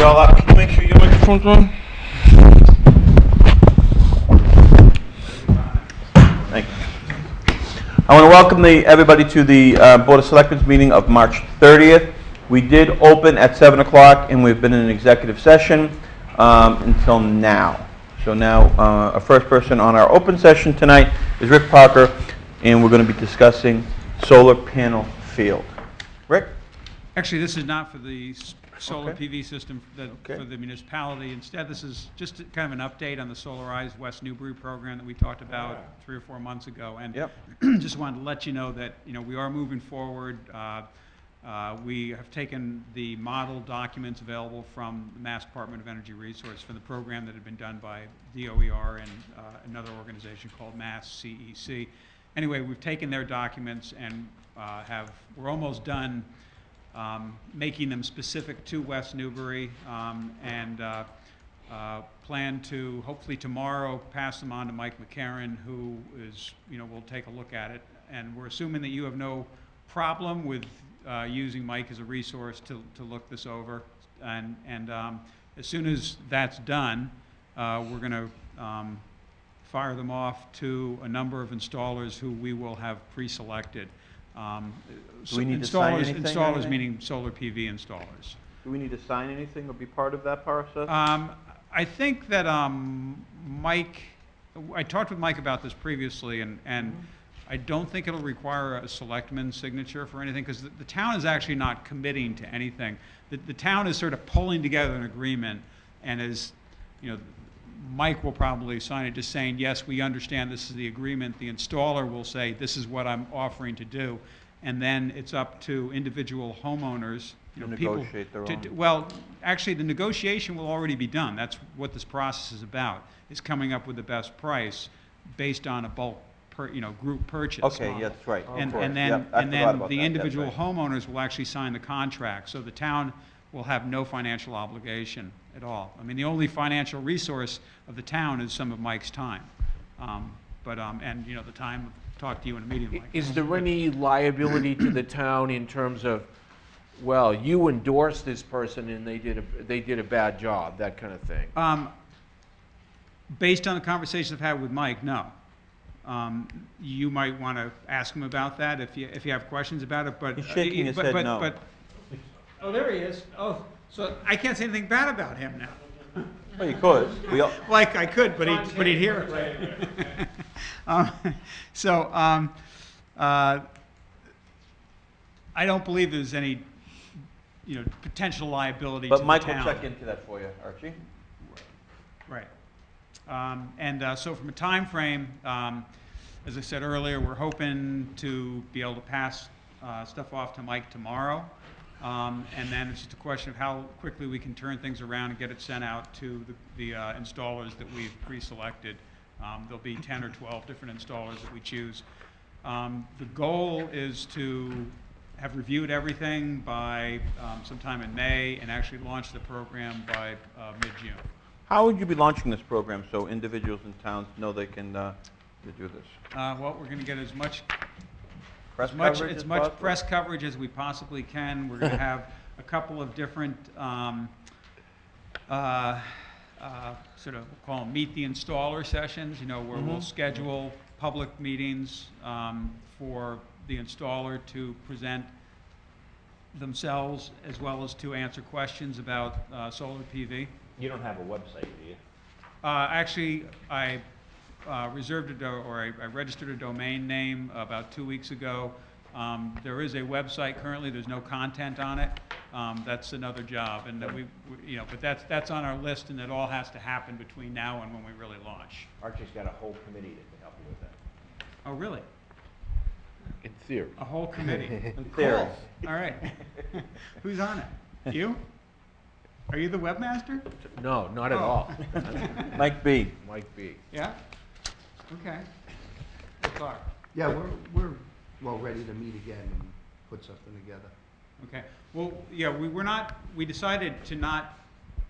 y'all up. Can you make sure your microphone's on? Thank you. I want to welcome everybody to the Board of Selectmen's meeting of March 30th. We did open at 7 o'clock, and we've been in an executive session until now. So now, our first person on our open session tonight is Rick Parker, and we're going to be discussing solar panel field. Rick? Actually, this is not for the solar Okay. PV system for the municipality. Instead, this is just kind of an update on the Solarized West Newbury program that we talked about 3 or 4 months ago. And just wanted to let you know that we are moving forward. We have taken the model documents available from the Mass Department of Energy Resource for the program that had been done by DOER and another organization called Mass CEC. Anyway, we've taken their documents and we're almost done making them specific to West Newbury, and plan to hopefully tomorrow pass them on to Mike McCarron, who is, will take a look at it. And we're assuming that you have no problem with using Mike as a resource to look this over. And as soon as that's done, we're going to fire them off to a number of installers who we will have pre-selected. Do we need to sign anything? Installers meaning solar PV installers. Do we need to sign anything or be part of that process? I think that Mike, I talked with Mike about this previously, and I don't think it'll require a selectman signature for anything, because the town is actually not committing to anything. The town is sort of pulling together an agreement, and is, Mike will probably sign it just saying, yes, we understand this is the agreement. The installer will say, this is what I'm offering to do. And then it's up to individual homeowners, negotiate their own. Well, actually, the negotiation will already be done. That's what this process is about, is coming up with the best price based on a bulk group purchase. Okay, model. yeah, that's right. And then the individual homeowners will actually sign the contract. So the town will have no financial obligation at all. I mean, the only financial resource of the town is some of Mike's time. And the time of talk to you in a meeting. Mike. Is there any liability to the town in terms of, well, you endorsed this person and they did a bad job, that kind of thing? Based on the conversations I've had with Mike, no. You might want to ask him about that if you have questions about it. But he's shaking his head no. Oh, there he is. Oh, so I can't say anything bad about him now. Well, you could. Like I could, but he'd hear it. I don't believe there's any, potential liability to the town. But Mike will check into that for you, Archie. Right. So from a time frame, as I said earlier, we're hoping to be able to pass stuff off to Mike tomorrow. And then it's just a question of how quickly we can turn things around and get it sent out to the installers that we've pre-selected. There'll be 10 or 12 different installers that we choose. The goal is to have reviewed everything by sometime in May and actually launch the program by mid-June. How would you be launching this program so individuals in towns know they can do this? Well, we're going to get as much Press press coverage as we possibly can. We're going to have a couple of different sort of, we'll call them meet the installer sessions, where we'll schedule public meetings for the installer to present themselves as well as to answer questions about solar PV. You don't have a website, do you? Actually, I reserved I registered a domain name about 2 weeks ago. There is a website currently. There's no content on it. That's another job, and that but that's on our list, and it all has to happen between now and when we really launch. Archie's got a whole committee that can help you with that. Oh, really? In theory. A whole committee. In theory. Cool. All right. Who's on it? You? Are you the webmaster? No, not at all. Mike B. Mike B. Yeah? Okay. Good talk. Yeah, we're well ready to meet again and put something together. Okay. Well, yeah, we decided to not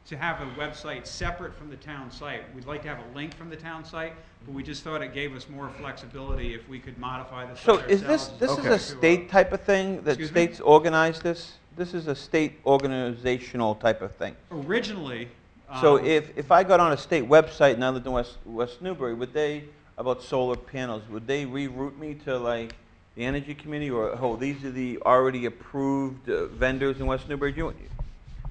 to have a website separate from the town site. We'd like to have a link from the town site, but we just thought it gave us more flexibility if we could modify the site So ourselves. is this is Okay. a state type of thing, that Excuse me? states organize this? This is a state organizational type of thing? Originally. So um, if I got on a state website and I lived in West Newbury, would they, about solar panels, would they reroute me to like the energy committee, or, oh, these are the already approved vendors in West Newbury? I'm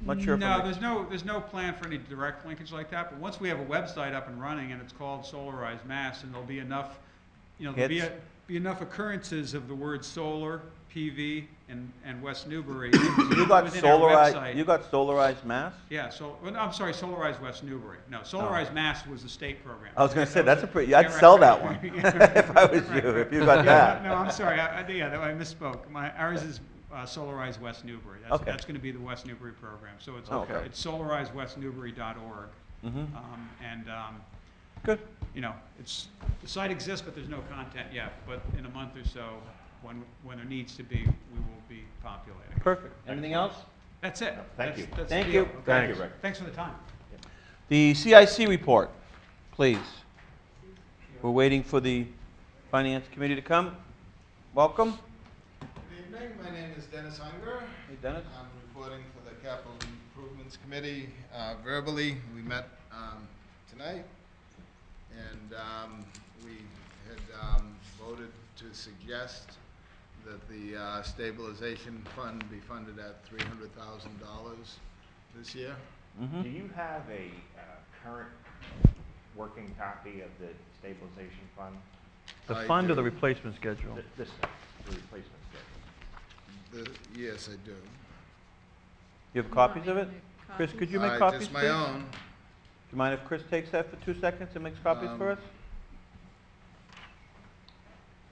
not sure if No, I'm... there's no plan for any direct linkage like that, but once we have a website up and running and it's called Solarize Mass, and there'll be enough, there'll be, Hits. be enough occurrences of the word solar, PV, and West Newbury You got within our website. you got Solarized Mass? Yeah, well, no, I'm sorry, Solarize West Newbury. No, Solarize Mass was the state program. I was gonna say, That that's a was pretty, yeah, I'd right, sell right. that one, if I was you, if you got that. No, I'm sorry, I misspoke. Ours is Solarize West Newbury. Okay. That's going to be the West Newbury program. So it's Okay. it's solarizewestnewbury.org. Mhm. And Good. it's the site exists, but there's no content yet. But in a month or so, when there needs to be, we will be populating. Perfect. Anything else? That's it. Thank you. That's Thank the you. deal. Okay. Thanks. Rick. Thanks for the time. The CIC report, please. We're waiting for the finance committee to come. Welcome. Good evening, my name is Dennis Unger. Hey, Dennis. I'm reporting for the Capital Improvements Committee verbally. We met tonight, and we had voted to suggest that the stabilization fund be funded at $300,000 this year. Mm-hmm. Do you have a current working copy of the stabilization fund? The I fund or the do. replacement schedule? This thing, the replacement schedule. Yes, I do. You have copies of it? Chris, could you make copies, Just please? my own. Do you mind if Chris takes that for 2 seconds and makes copies for us?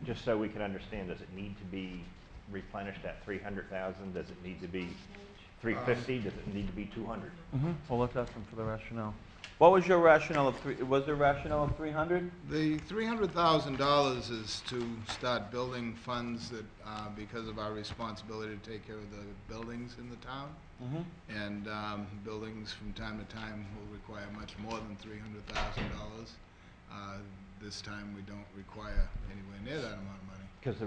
Just so we can understand, does it need to be replenished at 300,000? Does it need to be 350? Does it need to be 200? Mm-hmm. Well, let's ask him for the rationale. What was your rationale of was there rationale of 300? The $300,000 is to start building funds that, because of our responsibility to take care of the buildings in the town. Mm-hmm. And buildings from time to time will require much more than $300,000. This time we don't require anywhere near that amount of money. Because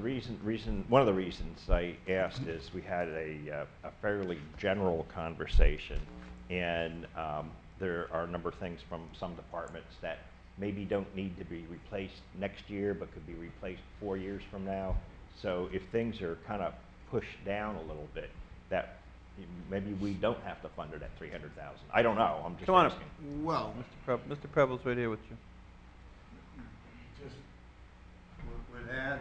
one of the reasons I asked is we had a fairly general conversation, and there are a number of things from some departments that maybe don't need to be replaced next year, but could be replaced 4 years from now. So if things are kind of pushed down a little bit, that maybe we don't have to fund it at 300,000. I don't know. I'm just Come on up. asking. Well, Mr. Preble's right here with you. Just would add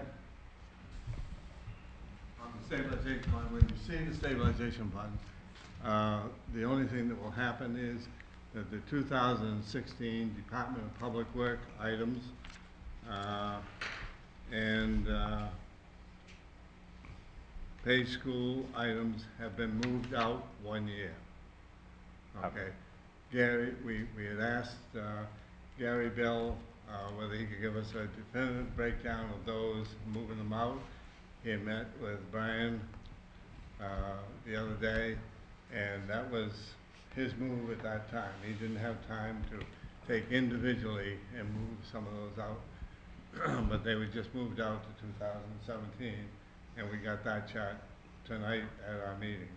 on the stabilization fund, when you see the stabilization fund, the only thing that will happen is that the 2016 Department of Public Work items and paid school items have been moved out 1 year. Okay. Gary, we had asked Gary Bill whether he could give us a definitive breakdown of those, moving them out. He had met with Brian the other day, and that was his move at that time. He didn't have time to take individually and move some of those out, but they were just moved out to 2017, and we got that chart tonight at our meeting.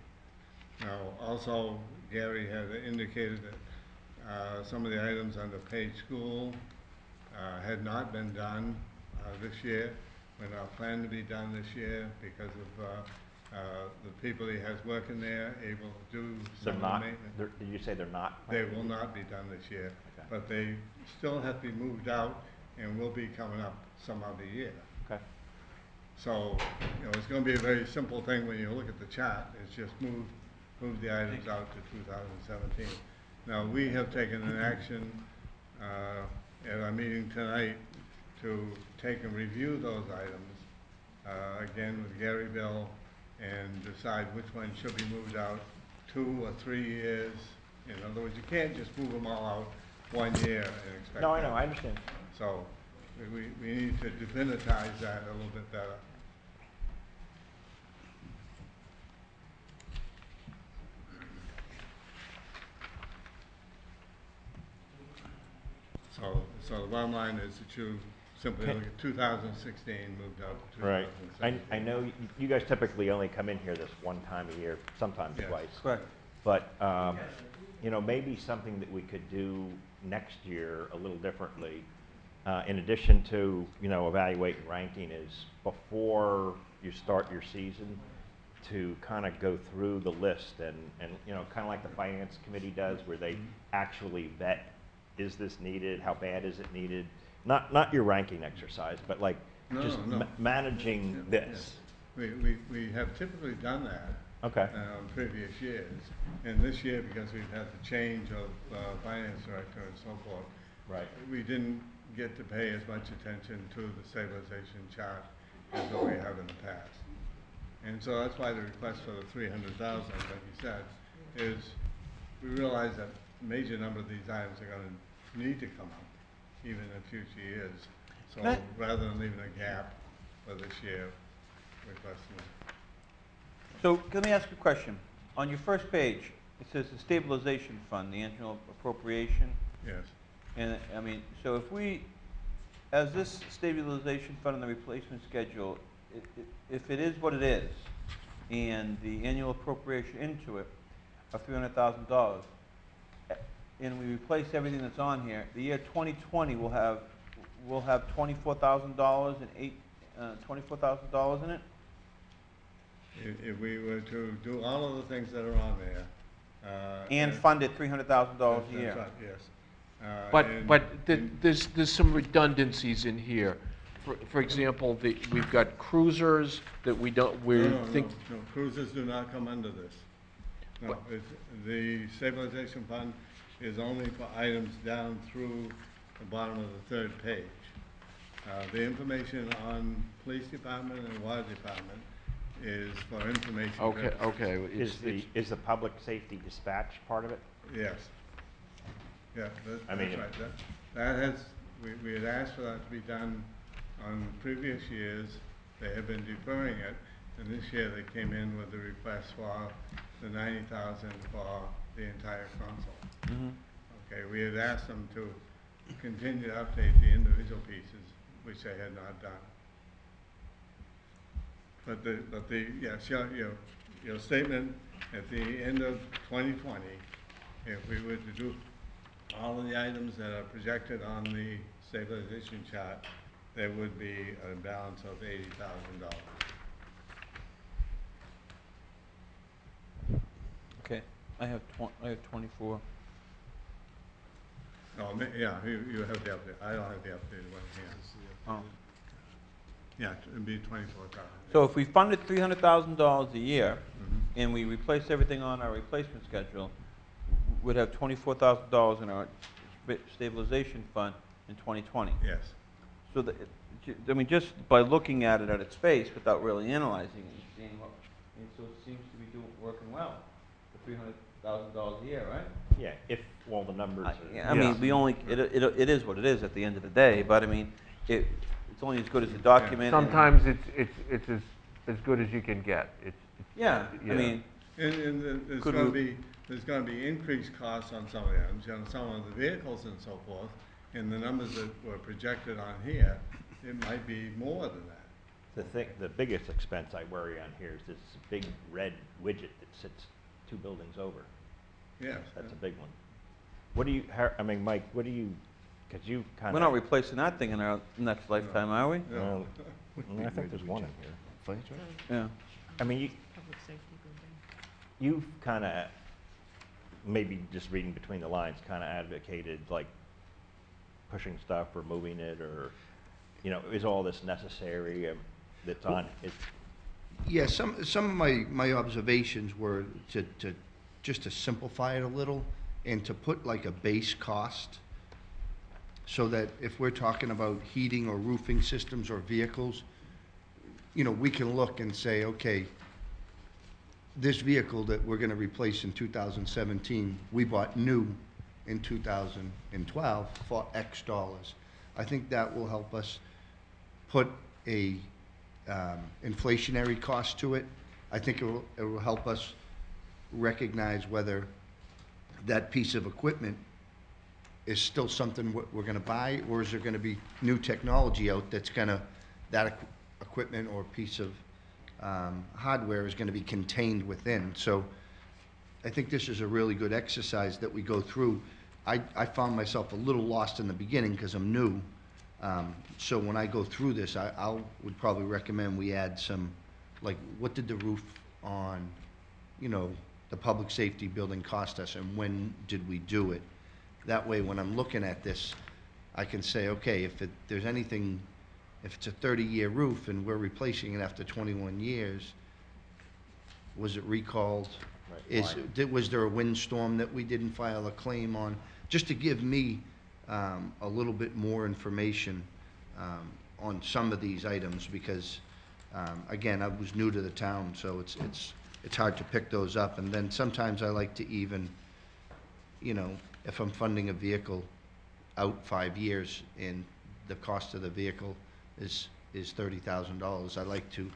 Now, also, Gary had indicated that some of the items under paid school had not been done this year. We're not planning to be done this year because of the people he has working there able to do They're some of not, the maintenance. did you say they're not? They will not be done this year, Okay. but they still have to be moved out and will be coming up some other year. Okay. So, it's gonna be a very simple thing when you look at the chart. It's just move the items out to 2017. Now, we have taken an action at our meeting tonight to take and review those items, again with Gary Bill, and decide which ones should be moved out 2 or 3 years. In other words, you can't just move them all out 1 year and expect. No, I know, I understand. So, we need to definitize that a little bit better. So the bottom line is that you simply look at 2016 moved up to Right. 2017. I know you guys typically only come in here this one time a year, sometimes Yes. twice. Correct. But, you know, maybe something that we could do next year a little differently, in addition to, you know, evaluate and ranking, is before you start your season, to kind of go through the list and, you know, kind of like the finance committee does, where they actually vet, is this needed, how bad is it needed? Not your ranking exercise, but like just managing Yeah, this. yeah. We have typically done that. Okay. In previous years, and this year, because we've had the change of finance director and so forth, Right. we didn't get to pay as much attention to the stabilization chart as what we have in the past. And so that's why the request for the 300,000, like you said, is we realize that a major number of these items are going to need to come up, even in future years. So Can I- rather than leaving a gap for this year, requesting it. So let me ask you a question. On your first page, it says the stabilization fund, the annual appropriation. Yes. And, I mean, so if we, as this stabilization fund and the replacement schedule, if it is what it is, and the annual appropriation into it of $300,000, and we replace everything that's on here, the year 2020 will have $24,000 in it? If we were to do all of the things that are on there. And funded $300,000 a year? That's right, yes. There's some redundancies in here. For example, we've got cruisers that we No, think. no, cruisers do not come under this. No, the stabilization fund is only for items down through the bottom of the third page. The information on police department and water department is for information. Okay. Is the public safety dispatch part of it? Yes. Yeah, I mean, that's right. That has, we had asked for that to be done on previous years. They have been deferring it, and this year they came in with the request for the 90,000 for the entire console. Mm-hmm. Okay, we had asked them to continue to update the individual pieces, which they had not done. But yes, your statement at the end of 2020, if we were to do all of the items that are projected on the stabilization chart, there would be a balance of $80,000. Okay, I have 24. Oh, yeah, you have the update. I don't have the updated one here. Oh. Yeah, it'd be 24,000. So if we funded $300,000 a year, Mhm. and we replaced everything on our replacement schedule, we'd have $24,000 in our stabilization fund in 2020. Yes. So I mean, just by looking at it at its face, without really analyzing it, and seeing what, and so it seems to be working well, for $300,000 a year, right? Yeah, if all the numbers are. I mean, we only, it is what it is at the end of the day, but I mean, it's only as good as the document. and- Sometimes it's as good as you can get. Yeah, I Yeah. mean, And there's Could going to we- be, there's going to be increased costs on some of the items, on some of the vehicles and so forth, and the numbers that were projected on here, it might be more than that. The biggest expense I worry on here is this big red widget that sits 2 buildings over. Yes. That's a big one. What do you, I mean, Mike, what do you, because you kind of. we're not replacing that thing in our next lifetime, are we? No. I think there's one in here. Yeah. I mean, Public safety building. you've kind of, maybe just reading between the lines, kind of advocated like pushing stuff or moving it, or, you know, is all this necessary that's on it? Yeah, some of my observations were just to simplify it a little and to put like a base cost so that if we're talking about heating or roofing systems or vehicles, you know, we can look and say, okay, this vehicle that we're gonna replace in 2017, we bought new in 2012 for X dollars. I think that will help us put a inflationary cost to it. I think it will help us recognize whether that piece of equipment is still something we're gonna buy, or is there gonna be new technology out that's gonna, that equipment or piece of hardware is gonna be contained within? So I think this is a really good exercise that we go through. I found myself a little lost in the beginning because I'm new. So when I go through this, would probably recommend we add some, like, what did the roof on, you know, the public safety building cost us, and when did we do it? That way, when I'm looking at this, I can say, okay, if there's anything, if it's a 30-year roof and we're replacing it after 21 years, was it recalled? Right. Was there a windstorm that we didn't file a claim on? Just to give me a little bit more information on some of these items, because again, I was new to the town, so it's hard to pick those up. And then sometimes I like to even, you know, if I'm funding a vehicle out 5 years and the cost of the vehicle is $30,000, I like to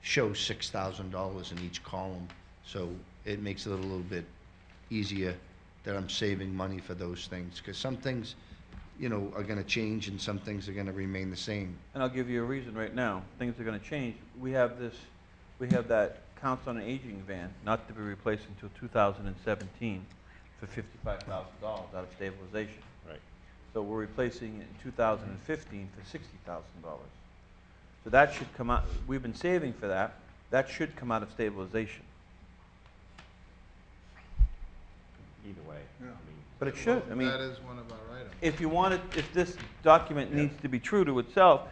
show $6,000 in each column, so it makes it a little bit easier that I'm saving money for those things, because some things, you know, are gonna change and some things are gonna remain the same. And I'll give you a reason right now. Things are gonna change. We have that Council on Aging van, not to be replaced until 2017 for $55,000 out of stabilization. Right. So we're replacing it in 2015 for $60,000. So that should come out, we've been saving for that. That should come out of stabilization. Either way, Yeah. I mean, But it should, I mean, That is one of our items. if you want it, if this document needs to be true to itself,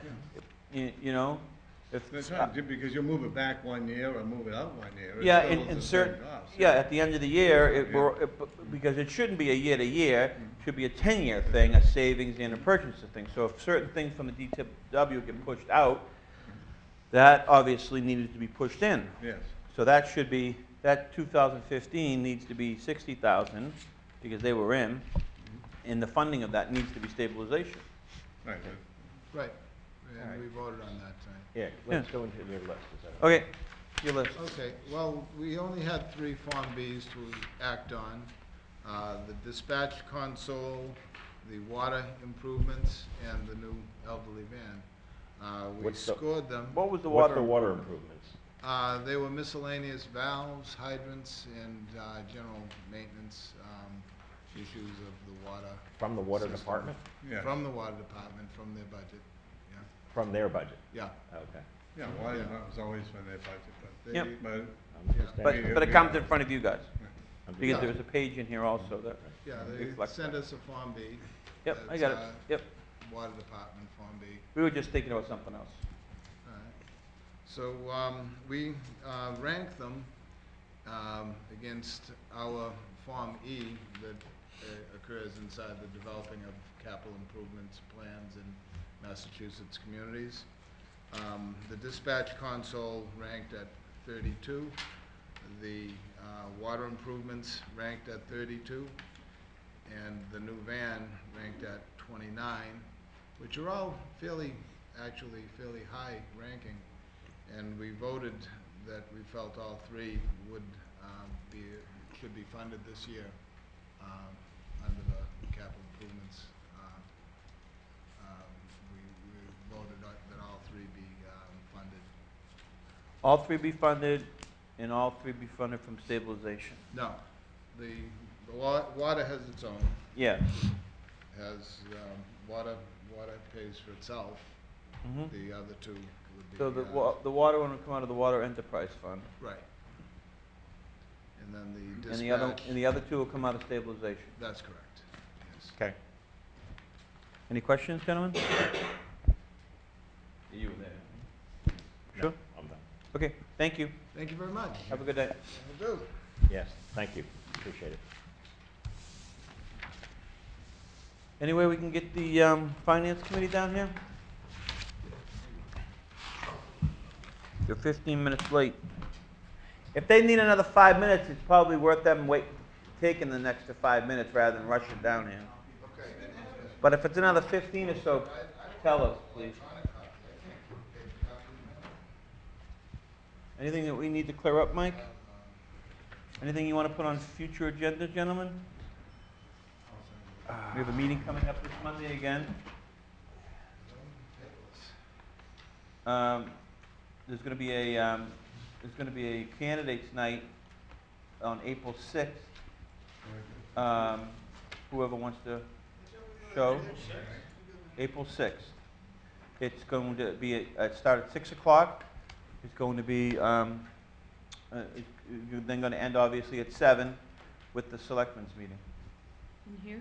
you know, if. That's right, because you move it back 1 year or move it out 1 year. it Yeah, still in is the certain, same cost, yeah, at the end of the year, because it shouldn't be a year to year, it should be a 10-year thing, a savings and a purchase thing. So if certain things from the DPW get pushed out, that obviously needed to be pushed in. Yes. So that should be, that 2015 needs to be 60,000, because they were in, and the funding of that needs to be stabilization. Right. Right, and we voted on that tonight. yeah, let's go into your list, is that? Okay, your list. Okay, well, we only had 3 Form Bs to act on. The dispatch console, the water improvements, and the new elderly van. We What's the- scored them. What was the What's water? the water improvements? They were miscellaneous valves, hydrants, and general maintenance issues of the water. From the water System. department? Yeah. From the water department, from their budget, yeah. From their budget? Yeah. Okay. Yeah, water was always when they budget, They- Yep. but I'm just Yeah. asking. But it comes in front of you guys, I'm just- because there's a page in here also that. Yeah, they reflects sent that. us a Form B. Yep, I That's, got it, yep. Water department Form B. We were just thinking about something else. All right. So, we ranked them against our Form E that occurs inside the developing of capital improvements plans in Massachusetts communities. The dispatch console ranked at 32. The water improvements ranked at 32. And the new van ranked at 29, which are all actually fairly high ranking. And we voted that we felt all 3 would should be funded this year under the capital improvements. We voted that all 3 be funded. All 3 be funded, and all 3 be funded from stabilization. No, the water has its own, Yeah. has, water pays for itself. Mhm. The other 2 would be. So the water one will come out of the Water Enterprise Fund, Right. And then the and dispatch. the other 2 will come out of stabilization. That's correct, yes. Okay. Any questions, gentlemen? You were there. No, Sure? I'm done. Okay, thank you. Thank you very much. Have a good day. Will do. Yes, thank you. Appreciate it. Any way we can get the Finance Committee down here? You're 15 minutes late. If they need another 5 minutes, it's probably worth them taking the next 5 minutes rather than rushing down here. But if it's another 15 or so, tell us, please. Anything that we need to clear up, Mike? Anything you want to put on future agenda, gentlemen? We have a meeting coming up this Monday again. There's going to be a candidates night on April 6th. Whoever wants to show. April 6th. It's going to be start at 6 o'clock. It's going to be you're then going to end obviously at 7 with the Selectmen's meeting. In here?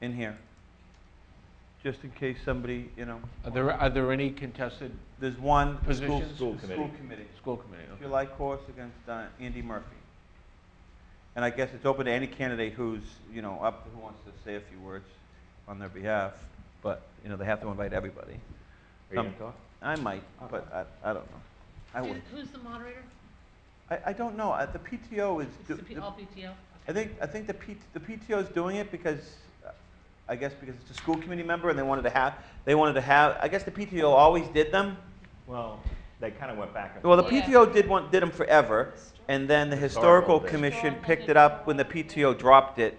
In here. Just in case somebody, Are there any contested there's one positions? School the committee. School committee. School committee, okay. July course against Andy Murphy. And I guess it's open to any candidate who's, up who wants to say a few words on their behalf. But, they have to invite everybody. Are you gonna talk? I might, but I don't know. I would. Who's the moderator? I don't know. The PTO is. All PTO? I think the PTO is doing it because, I guess because it's a school committee member and they wanted to have, I guess the PTO always did them. Well, they kind of went back and Well, the forth. Yeah. PTO did them forever, and then the Historical Historical Commission did. picked it up when the PTO dropped it.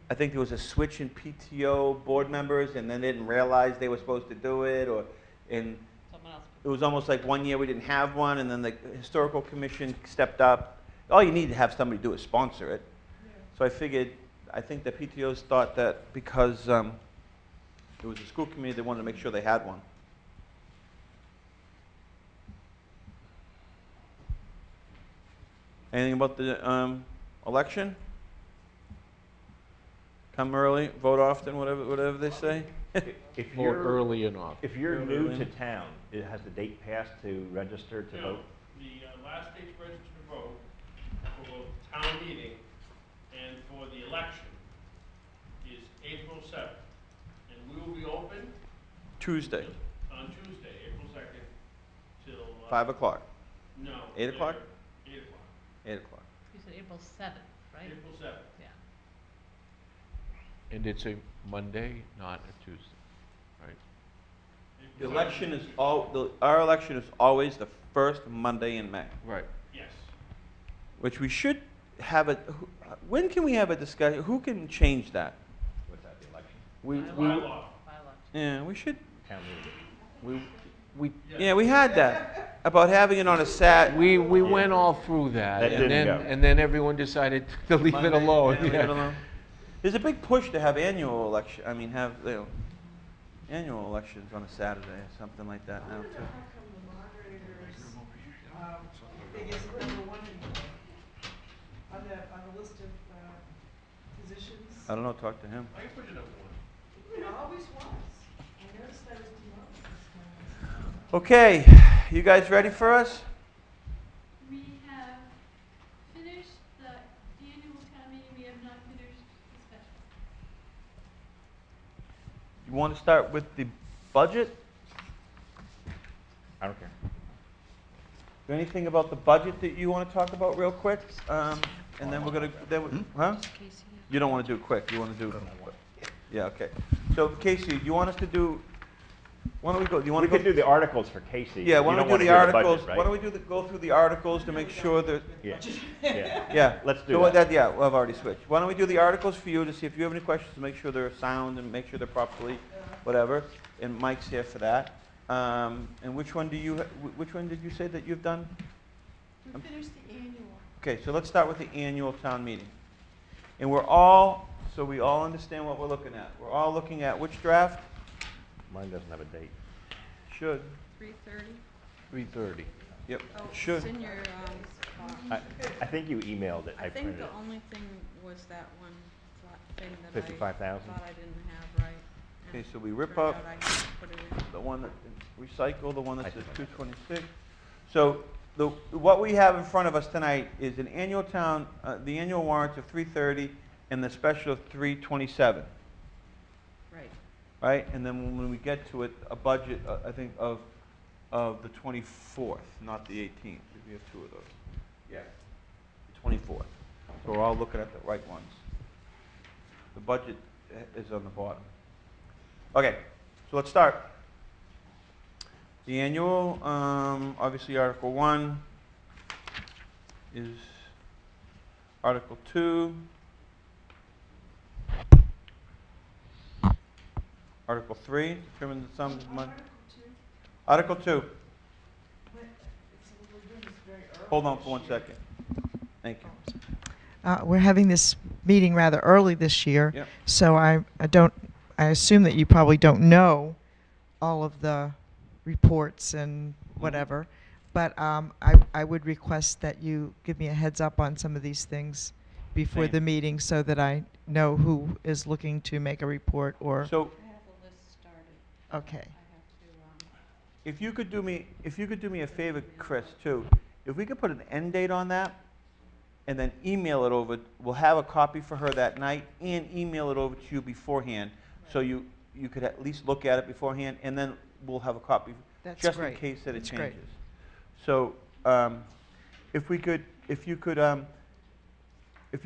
I think there was a switch in PTO board members, and then they didn't realize they were supposed to do it, and Someone else. it was almost like one year we didn't have one, and then the Historical Commission stepped up. All you need to have somebody do is sponsor it. So I think the PTOs thought that because it was a school committee, they wanted to make sure they had one. Anything about the election? Come early, vote often, whatever they say. If Vote you're early and often. If you're Vote new early. to town, has the date passed to register to No, vote? the last date to register to vote for both town meeting and for the election is April 7th. And we will be open Tuesday, on Tuesday, April 2nd, till... 5 o'clock, No. 8 o'clock? 8 o'clock. 8 o'clock. You said April 7th, right? April 7th. Yeah. And it's a Monday, not a Tuesday, right? The April election 7th. is our election is always the first Monday in May, Right. Yes. which we should have when can we have a discussion? Who can change that? What's that, the election? We, By law. Bylaw. Yeah, we should. Town meeting. we, Yeah, we had that about having it on a Sat. we went all through that. That and didn't then, go. And then everyone decided to leave it alone. Leave yeah. it alone. There's a big push to have annual election. I mean, have annual elections on a Saturday or something like that now too. Biggest number one on the list of positions. I don't know. Talk to him. I can put you number one. It always was. I noticed that was promoted. Okay, you guys ready for us? We have finished the annual town meeting, we have not finished the special. You want to start with the budget? I don't care. Is there anything about the budget that you want to talk about real quick? And then we're gonna, huh? Casey, You don't want to do it quick. You want to do. Yeah. Okay. So Casey, you want us to do? Why don't we go? Do you want We to go? could do the articles for Casey. Yeah. You Why don't don't we do wanna the budget, articles? right? Why don't we go through the articles to make sure that? Yeah, yeah. Yeah. Let's do So what that. Yeah. Well, I've already switched. Why don't we do the articles for you to see if you have any questions to make sure they're sound and make sure they're properly, whatever. And Mike's here for that. And which one did you say that you've done? We finished the annual. Okay, so let's start with the annual town meeting. And so we all understand what we're looking at. We're all looking at which draft? Mine doesn't have a date. Should. 3:30? 3:30. Yep, Oh, should. it's in your, I think you emailed it. I I think printed the it. only thing was that one thing that I 55,000? thought I didn't have right. and Okay, so we rip figured up out I had to put it in. the one that, recycle the one that I says think I 226. So what we have in front of us tonight is an annual the annual warrants of 330 and the special of 327. Right. Right, and then when we get to it, a budget, I think, of the 24th, not the 18th. We have two of those. Yeah. The 24th. So we're all looking at the right ones. The budget is on the bottom. Okay, so let's start. The annual, obviously Article 1 is Article 2. Article 3, determine the sums of money. Article 2, Article 2, what, so we're doing this very early. hold on this for 1 year. second. Thank you. We're having this meeting rather early this year, Yep. so I assume that you probably don't know all of the reports and whatever, but I would request that you give me a heads up on some of these things before Same. the meeting so that I know who is looking to make a report or, So I have the list started. okay. I have to, if you could do me a favor, Chris, too, if we could put an end date on that, and then email it over, we'll have a copy for her that night, and email it over to you beforehand, so you could at least look at it beforehand, and then we'll have a copy, That's just in great. case that it That's great. changes. So, if you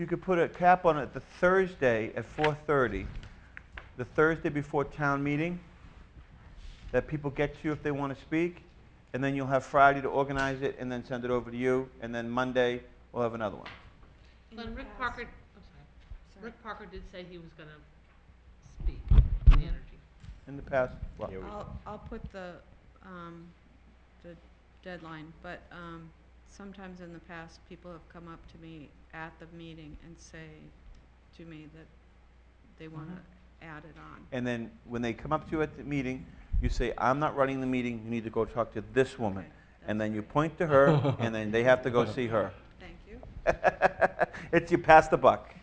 could put a cap on it the Thursday at 4:30, the Thursday before town meeting, that people get to you if they want to speak, and then you'll have Friday to organize it, and then send it over to you, and then Monday, we'll have another one. Well, and Rick past- Parker, I'm sorry, Rick Parker did say he was gonna speak Mm-hmm. on the energy. In the past, well, Yeah, we- I'll put the deadline, but, sometimes in the past, people have come up to me at the meeting and say to me that they wanna add it on. and then when they come up to you at the meeting, you say, I'm not running the meeting, you need to go talk to this woman. Okay, And that's then you great. point to her, and then they have to go see her. Thank you. It's, you pass the buck.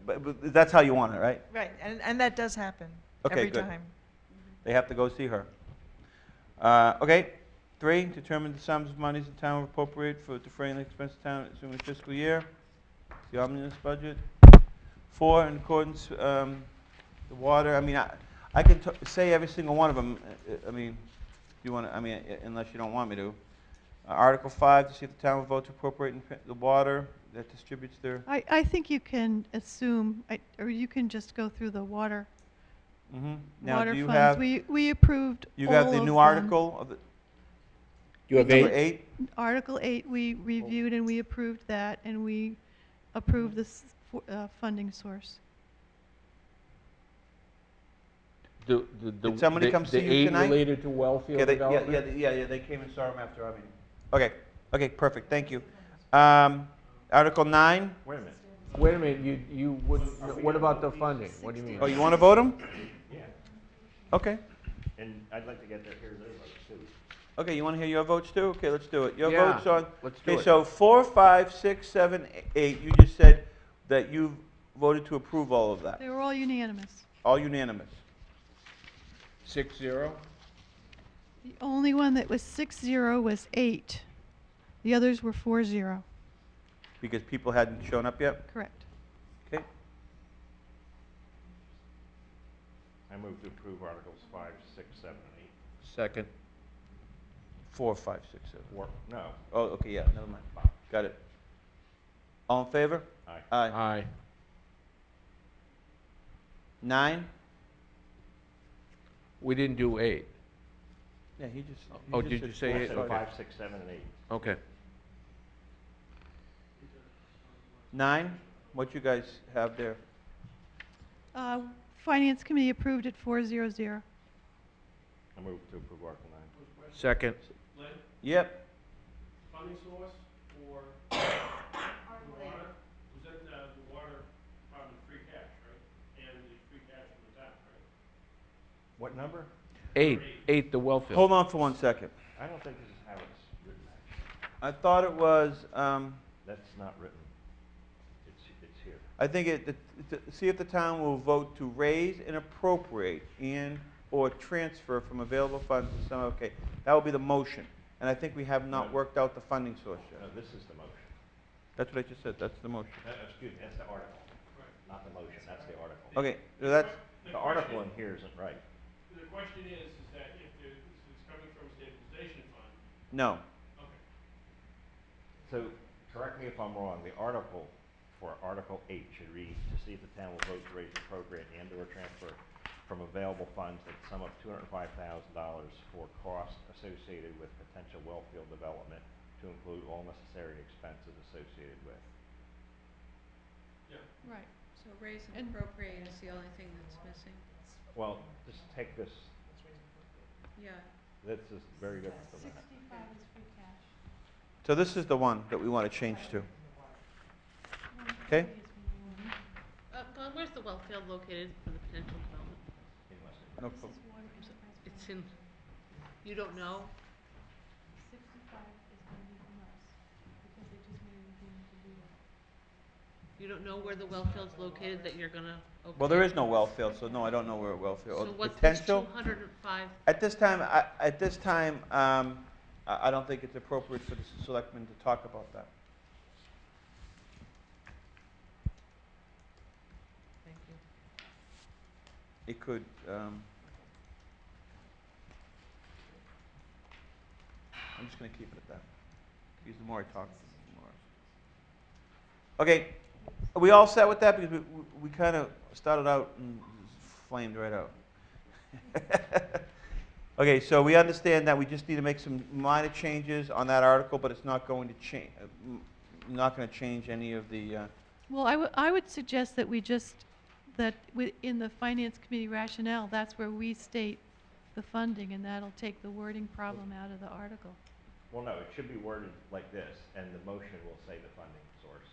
But that's how you want it, right? Right, and that does happen Okay, every good. time. They have to go see her. Okay, 3, determine the sums of monies the town will appropriate for defraying the expense of town assuming fiscal year, the omnibus budget. 4, in accordance, the water, I mean, I can say every single one of them, I mean, you want to, I mean, unless you don't want me to. Article 5, to see if the town will vote to appropriate the water that distributes their, I think you can assume, or you can just go through the water Now, do you funds. have, We approved you have the all new of article of the, You have number 8? 8? Article 8, we reviewed and we approved that, and we approved this funding source. Did somebody come see you The tonight? aid related to Wellfield Development? Yeah, they came and saw him after our meeting. Okay, perfect, thank you. Article 9, Wait a minute. Wait a minute, you wouldn't, what about the funding? What do you mean? oh, you want to vote them? Yeah, Okay, and I'd like to hear their votes too. okay, you want to hear your votes too? Okay, let's do it. Your Yeah, votes on, let's do okay, it. so 4, 5, 6, 7, 8, you just said that you voted to approve all of that, They were all unanimous. all unanimous. 6-0? The only one that was 6-0 was 8. The others were 4-0. Because people hadn't shown up yet? Correct. Okay, I move to approve Articles 5, 6, 7, and 8. Second. 4, 5, 6, 7. Or, no, Oh, okay, yeah, never mind. Got it. All in favor? aye. Aye. Aye. 9? We didn't do 8. Yeah, he just. Oh, just did said you say four, eight? So seven. Okay. 5, 6, 7, and 8. Okay. 9? What you guys have there? Finance Committee approved it 4-0-0. I move to approve Article 9. Second. Lynn, Yep. funding source for the water, was that the water department free cash, right? And the free cash from the town, right? What number? 8, the Wellfield. Hold on for 1 second. I don't think this is how it's written, actually. I thought it was, That's not written. It's here. I think see if the town will vote to raise and appropriate and/or transfer from available funds to some, okay, that will be the motion. And I think we have not No. worked out the funding source No, yet. this is the motion. That's what I just said, that's the motion. Excuse me, that's the article, not the motion, that's the article. Okay, so that's, The article in here isn't right. The question is that if this is coming from stabilization fund, no. okay. So, correct me if I'm wrong, the article for Article 8 should read, to see if the town will vote to raise appropriate and/or transfer from available funds the sum of $205,000 for costs associated with potential wellfield development to include all necessary expenses associated with. Yeah. Right. So raise and appropriate is the only thing that's missing. Well, just take this, Yeah. this is very different from that. 65 is free cash. So this is the one that we want to change to. Okay? Glenn, where's the well field located for the potential development? In Western. No This problem. is water enterprise. It's in, you don't know? 65 is going to be from us, because they just made an agreement to do that. You don't know where the well field's located that you're gonna, okay. Well, there is no well field, so no, I don't know where a well field. So what's this Potential? 205? At this time, I don't think it's appropriate for the selectmen to talk about that. Thank you. It could, I'm just gonna keep it at that. Because the more I talk, the more. Okay, are we all set with that? Because we kind of started out and flamed right out. Okay, so we understand that we just need to make some minor changes on that article, but it's not going to change, not going to change any of the, Well, I would suggest that we just, that in the finance committee rationale, that's where we state the funding, and that'll take the wording problem out of the article. Well, no, it should be worded like this, and the motion will say the funding source.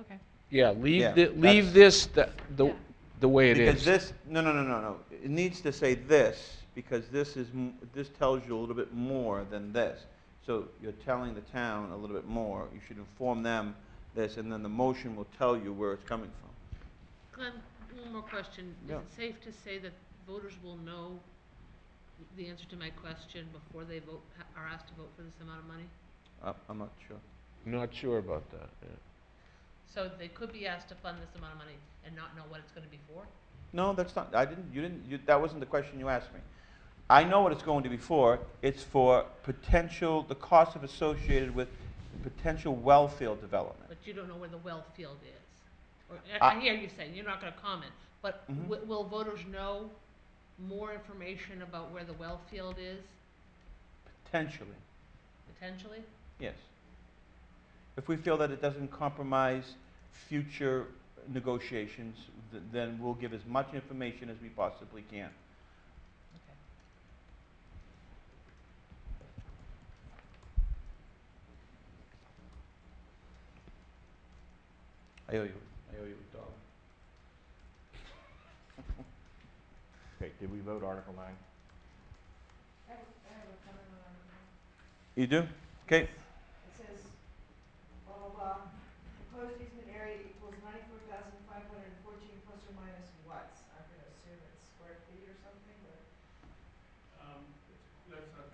Okay. Yeah, Yeah, leave this Yeah. the way it because is. this, no. It needs to say this, because this tells you a little bit more than this. So you're telling the town a little bit more. You should inform them this, and then the motion will tell you where it's coming from. Glenn, one more question. Yeah. Is it safe to say that voters will know the answer to my question before they vote, are asked to vote for this amount of money? I'm not sure. Not sure about that, yeah. So they could be asked to fund this amount of money and not know what it's gonna be for? No, that's not, that wasn't the question you asked me. I know what it's going to be for. It's for potential, the costs associated with potential well field development. But you don't know where the well field is. Or, I- I hear you saying, you're not gonna comment, but Mhm. will voters know more information about where the well field is, Potentially, potentially? yes. If we feel that it doesn't compromise future negotiations, then we'll give as much information as we possibly can. Okay. I owe you a dollar. Okay, did we vote Article 9? I have a comment on Article 9. You do? Okay. It says, blah, blah, blah, proposed easement area equals 94,514 plus or minus what? I'm gonna assume it's square feet or something, but.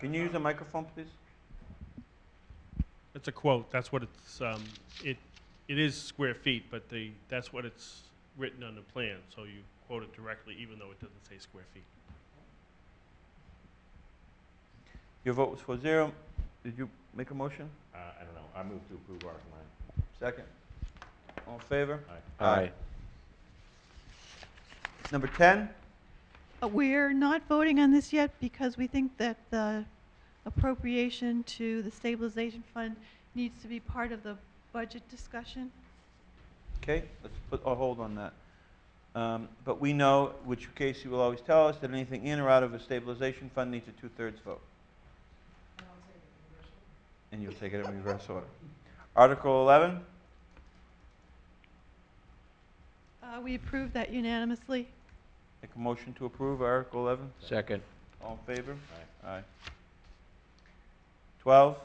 Can you use a microphone, please? It's a quote, that's what it's, it is square feet, but that's what it's written on the plan, so you quote it directly even though it doesn't say square feet. Your vote was 4-0. Did you make a motion? I don't know, I move to approve Article 9. Second. All in favor? Aye. Number 10? We're not voting on this yet because we think that the appropriation to the stabilization fund needs to be part of the budget discussion. Okay, let's put a hold on that. But we know, which Casey will always tell us, that anything in or out of a stabilization fund needs a 2/3 vote. And you'll take it in reverse order. Article 11? We approved that unanimously. Make a motion to approve Article 11. Second. All in favor? Aye. Aye. 12?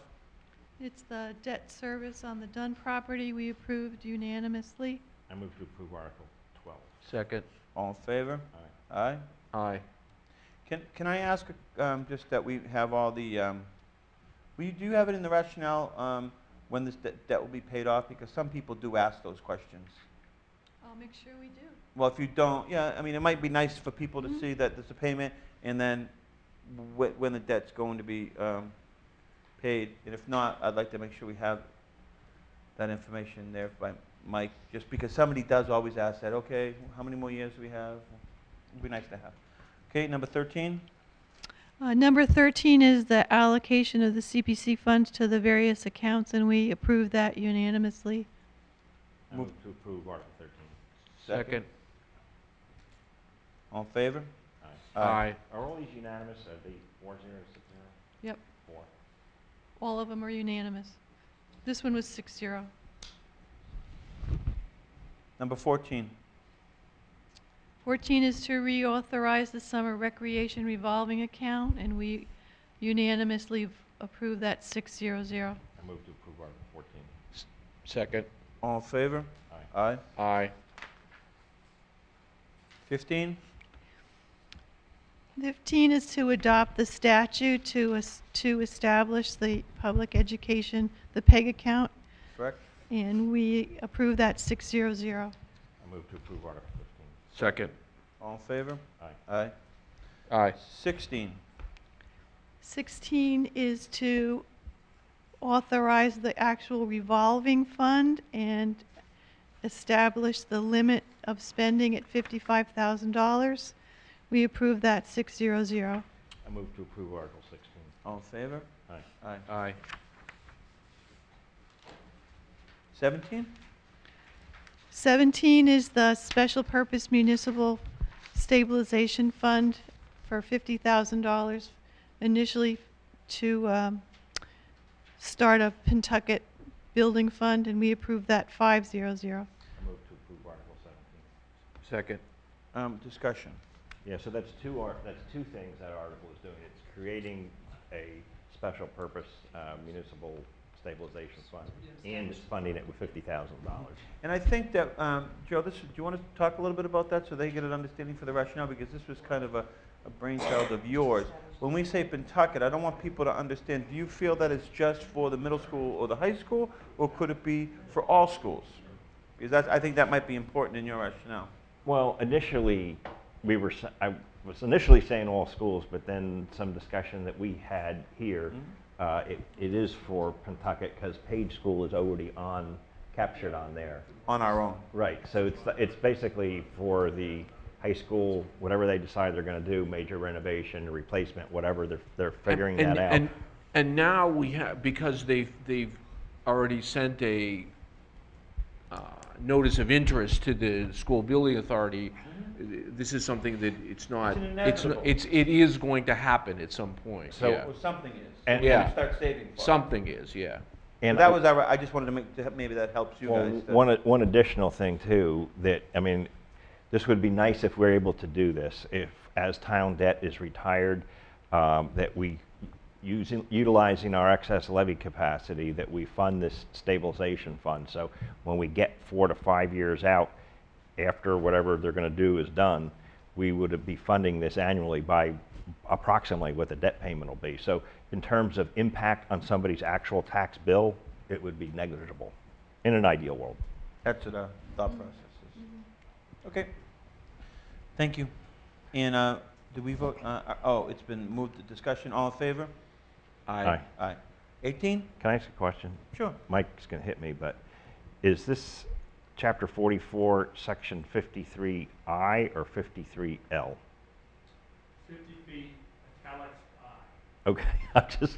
It's the debt service on the Dunn property we approved unanimously. I move to approve Article 12. Second. All in favor? Aye. Aye. Aye. Can I ask, just that we have all the, do you have it in the rationale, when this debt will be paid off? Because some people do ask those questions. I'll make sure we do. Well, if you don't, yeah, I mean, it might be nice for people to see that there's a payment, and then when the debt's going to be paid. And if not, I'd like to make sure we have that information there by Mike, just because somebody does always ask that, okay, how many more years do we have? It'd be nice to have. Okay, number 13? Number 13 is the allocation of the CPC funds to the various accounts, and we approved that unanimously. I move to approve Article 13. Second. All in favor? Aye. Are all these unanimous? Are they 4-0, 6-0? Yep, 4. all of them are unanimous. This one was 6-0. Number 14. 14 is to reauthorize the summer recreation revolving account, and we unanimously approve that 6-0-0. I move to approve Article 14. Second. All in favor? Aye. Aye. Aye. 15. 15 is to adopt the statute to establish the public education, the PEG account, Correct? and we approve that 6-0-0. I move to approve Article 15. Second. All in favor? Aye. Aye. Aye. 16. 16 is to authorize the actual revolving fund and establish the limit of spending at $55,000. We approve that 6-0-0. I move to approve Article 16. All in favor? Aye. Aye. Aye. 17. 17 is the Special Purpose Municipal Stabilization Fund for $50,000, initially to start a Pentucket building fund, and we approve that 5-0-0. I move to approve Article 17. Second. Discussion. Yeah, so that's two things that article is doing. It's creating a special purpose municipal stabilization fund, and it's funding it with $50,000. And I think that, Joe, do you want to talk a little bit about that so they get an understanding for the rationale? Because this was kind of a brainchild of yours. When we say Pentucket, I don't want people to understand, do you feel that it's just for the middle school or the high school, or could it be for all schools? Because I think that might be important in your rationale. Well, initially, I was initially saying all schools, but then some discussion that we had here, it is for Pentucket because Page School is already captured on there. On our own. Right, so it's basically for the high school, whatever they decide they're going to do, major renovation, replacement, whatever, they're figuring that out. And now we have, because they've already sent a notice of interest to the school building authority, this is something that it is going to happen at some point. So- yeah. Well, something is. And- We're Yeah. gonna start saving for it. Something is, yeah. And That was I just wanted to maybe that helps you Well, guys. one additional thing too, that, I mean, this would be nice if we're able to do this, if, as town debt is retired, that we, utilizing our excess levy capacity, that we fund this stabilization fund. So when we get 4 to 5 years out, after whatever they're gonna do is done, we would be funding this annually by approximately what the debt payment will be. So in terms of impact on somebody's actual tax bill, it would be negligible, in an ideal world. That's what our thought process is. Okay. Thank you. And did we vote? Oh, it's been moved to discussion. All in favor? Aye. Aye. 18? Can I ask a question? Sure. Mike's gonna hit me, but is this chapter 44, section 53I or 53L? 50 feet, italics I. Okay, I'm just,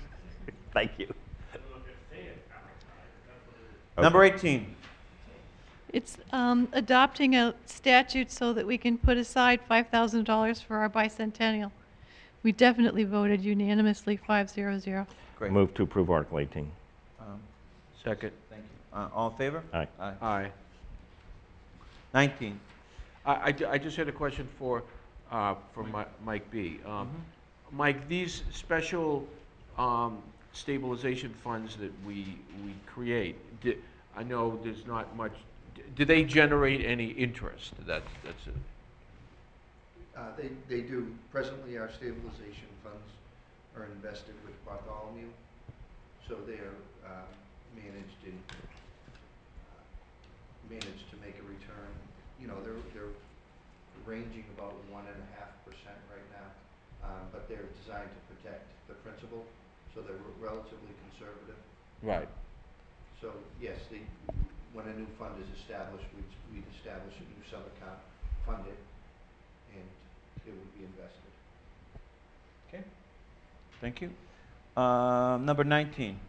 thank you. I don't know if it's saying italics I, but that's what it is. Number 18. It's adopting a statute so that we can put aside $5,000 for our bicentennial. We definitely voted unanimously 5-0-0. Great. Move to approve Article 18. Second. Thank you. All in favor? Aye. Aye. Aye. 19. I just had a question for Mike B. Mike, these special stabilization funds that we create, I know there's not much, do they generate any interest? That's it. They do. Presently, our stabilization funds are invested with Bartholomew, so they are managed to make a return. You know, they're ranging about 1.5% right now, but they're designed to protect the principal, so they're relatively conservative. Right. So yes, when a new fund is established, we'd establish a new sub-account, fund it, and it would be invested. Okay. Thank you. Number 19.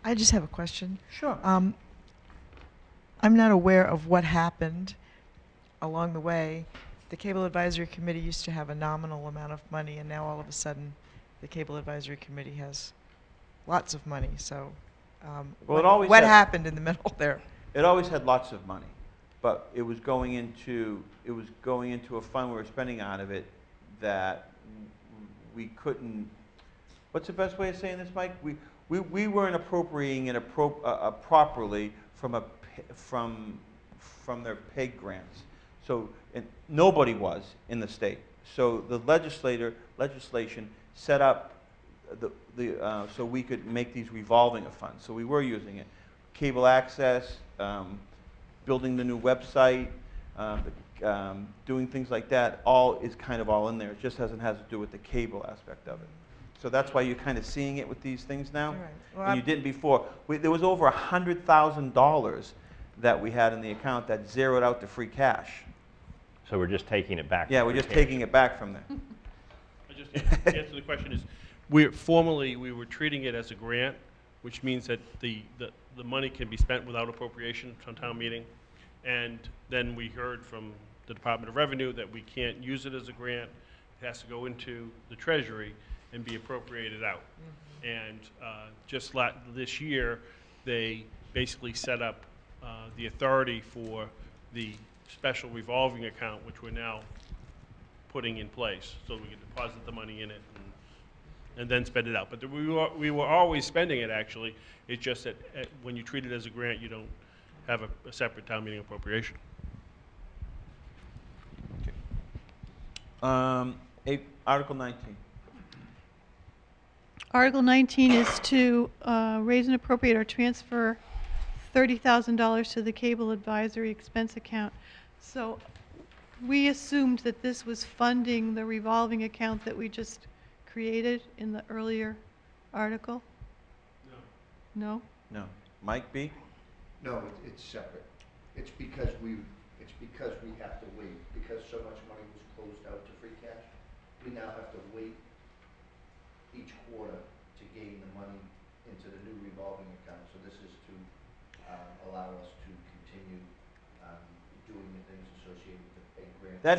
I just have a question. Sure. I'm not aware of what happened along the way. The Cable Advisory Committee used to have a nominal amount of money, and now all of a sudden, the Cable Advisory Committee has lots of money, so, Well, it always what had- happened in the middle there? It always had lots of money, but it was going into a fund we were spending out of it that we couldn't, what's the best way of saying this, Mike? We weren't appropriating it properly from their PEG grants. So, and nobody was in the state. So the legislation set up so we could make these revolving funds. So we were using it. Cable access, building the new website, doing things like that, all is kind of all in there. It just has to do with the cable aspect of it. So that's why you're kind of seeing it with these things now. All right. Well, And you didn't before. There was over $100,000 that we had in the account that zeroed out to free cash. So we're just taking it back. Yeah, from we're free just cash. taking it back from there. I just answer the question is, formerly, we were treating it as a grant, which means that the money can be spent without appropriation from town meeting. And then we heard from the Department of Revenue that we can't use it as a grant. It has to go into the Treasury and be appropriated out. And just this year, they basically set up the authority for the special revolving account, which we're now putting in place, so we can deposit the money in it and then spend it out. But we were always spending it, actually. It's just that when you treat it as a grant, you don't have a separate town meeting appropriation. Article 19. Article 19 is to raise and appropriate or transfer $30,000 to the cable advisory expense account. So we assumed that this was funding the revolving account that we just created in the earlier article? No. No? No. Mike B? No, it's separate. It's because we have to wait, because so much money was closed out to free cash. We now have to wait each quarter to gain the money into the new revolving account. So this is to allow us to continue doing the things associated with the pay grant. That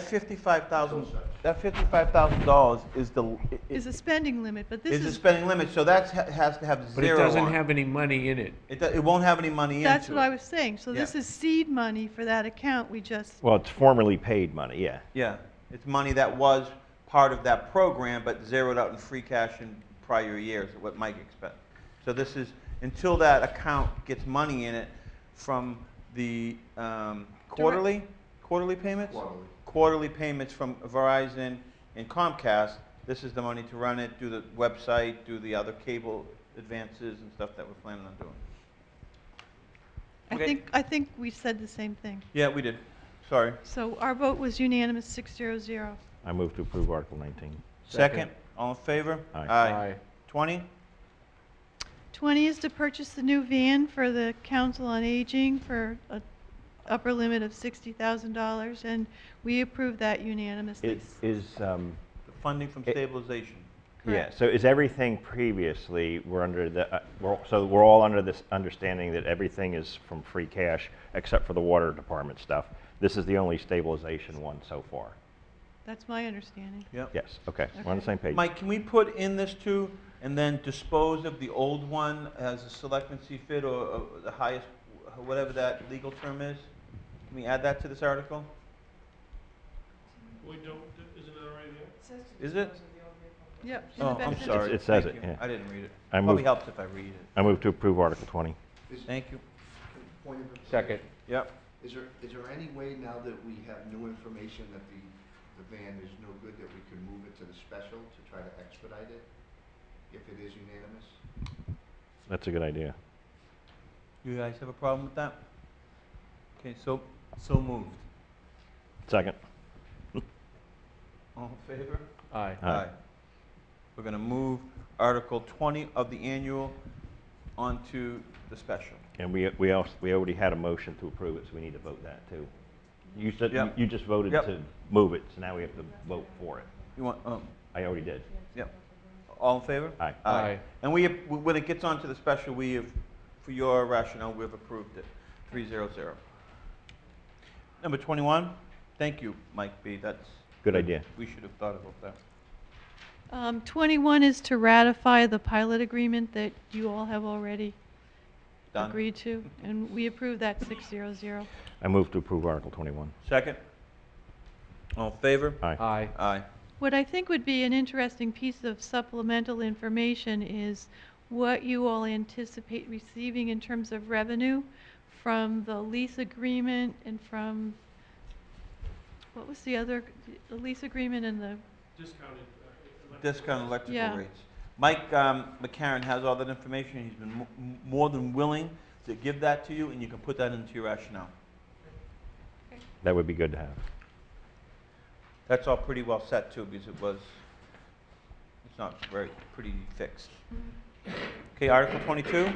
$55,000 is Is a spending limit, but this is a is, spending limit, so that has to have But it zero doesn't on have any money in it. It won't have any money into it. that's what I was saying. So this Yeah. is seed money for that account. We just, Well, it's formerly paid money, yeah. Yeah, it's money that was part of that program, but zeroed out in free cash in prior years, what Mike expected. So this is, until that account gets money in it from the quarterly payments? Quarterly. Quarterly payments from Verizon and Comcast, this is the money to run it, do the website, do the other cable advances and stuff that we're planning on doing. Okay. I think we said the same thing. Yeah, we did. Sorry. So our vote was unanimous, 600. I move to approve Article 19. Second, all in favor? Aye. 20? 20 is to purchase the new van for the Council on Aging for a upper limit of $60,000, and we approved that unanimously. Is, The funding from stabilization. yeah, so is everything previously, so we're all under this understanding that everything is from free cash except for the water department stuff. This is the only stabilization one so far. That's my understanding. Yep. Yes, okay, we're on the Okay. same page. Mike, can we put in this too, and then dispose of the old one as a selectman see fit, or the highest, whatever that legal term is? Can we add that to this article? We don't, isn't it already there? It says to Is it? dispose of the old vehicle. Yep. Oh, I'm independent. sorry. It says Thank it, you. yeah. I didn't read it. I Probably move- helps if I read it. I move to approve Article 20. Thank you. Point of Second. Yep. Is there any way now that we have new information that the van is no good, that we can move it to the special to try to expedite it, if it is unanimous? That's a good idea. You guys have a problem with that? Okay, so moved. Second. All in favor? Aye. Aye. We're going to move Article 20 of the annual onto the special. And we already had a motion to approve it, so we need to vote that too. You said, Yep. you just voted Yep. to move it, so now we have to vote for it. You want, I already did. yep. All in favor? Aye. Aye. And when it gets onto the special, we have, for your rationale, we've approved it, 300. Number 21, thank you, Mike B. That's. Good idea. We should have thought about that. 21 is to ratify the pilot agreement that you all have already Done. agreed to, and we approve that 600. I move to approve Article 21. Second? All in favor? Aye. Aye. Aye. What I think would be an interesting piece of supplemental information is what you all anticipate receiving in terms of revenue from the lease agreement and from, what was the other, the lease agreement and the, Discount electrical Yeah. rates. Mike McCarron has all that information. He's been more than willing to give that to you, and you can put that into your rationale. That would be good to have. That's all pretty well set too, because it's not pretty fixed. Okay, Article 22?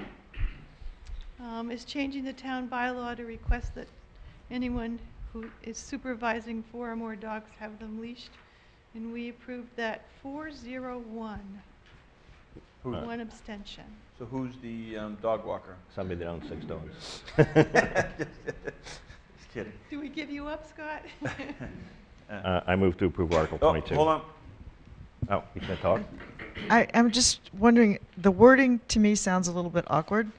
is changing the town bylaw to request that anyone who is supervising 4 or more dogs have them leashed. And we approved that 401. Who's- One abstention. So who's the dog walker? Somebody that owns 6 dogs. Just kidding. Do we give you up, Scott? I move to approve Article Oh, 22. hold on. Oh, you can't talk? I'm just wondering, the wording to me sounds a little bit awkward,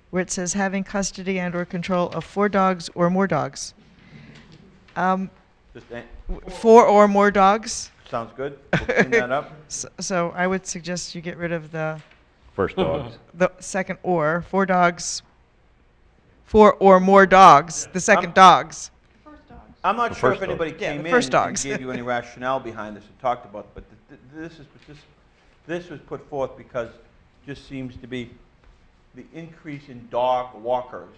where it says having custody and/or control of 4 dogs or more dogs. Just 4 or more dogs? sounds good. We'll clean that up. So I would suggest you get rid of the First dogs. second or, 4 dogs, 4 or more dogs, the second dogs. First dogs. I'm not The sure if first dogs. anybody Yeah, came the in first and dogs. gave you any rationale behind this and talked about it, but this was put forth because it just seems to be the increase in dog walkers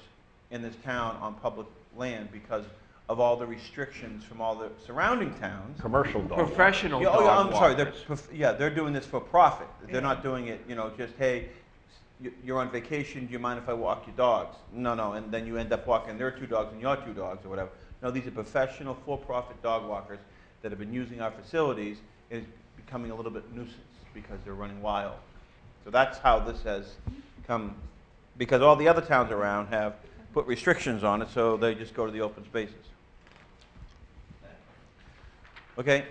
in this town on public land because of all the restrictions from all the surrounding towns. Commercial dogs. Professional Yeah, dog I'm sorry, walkers. they're doing this for profit. They're not doing it, just, hey, you're on vacation, do you mind if I walk your dogs? No, and then you end up walking their 2 dogs and your 2 dogs or whatever. No, these are professional, for-profit dog walkers that have been using our facilities, and it's becoming a little bit nuisance because they're running wild. So that's how this has come, because all the other towns around have put restrictions on it, so they just go to the open spaces. Okay,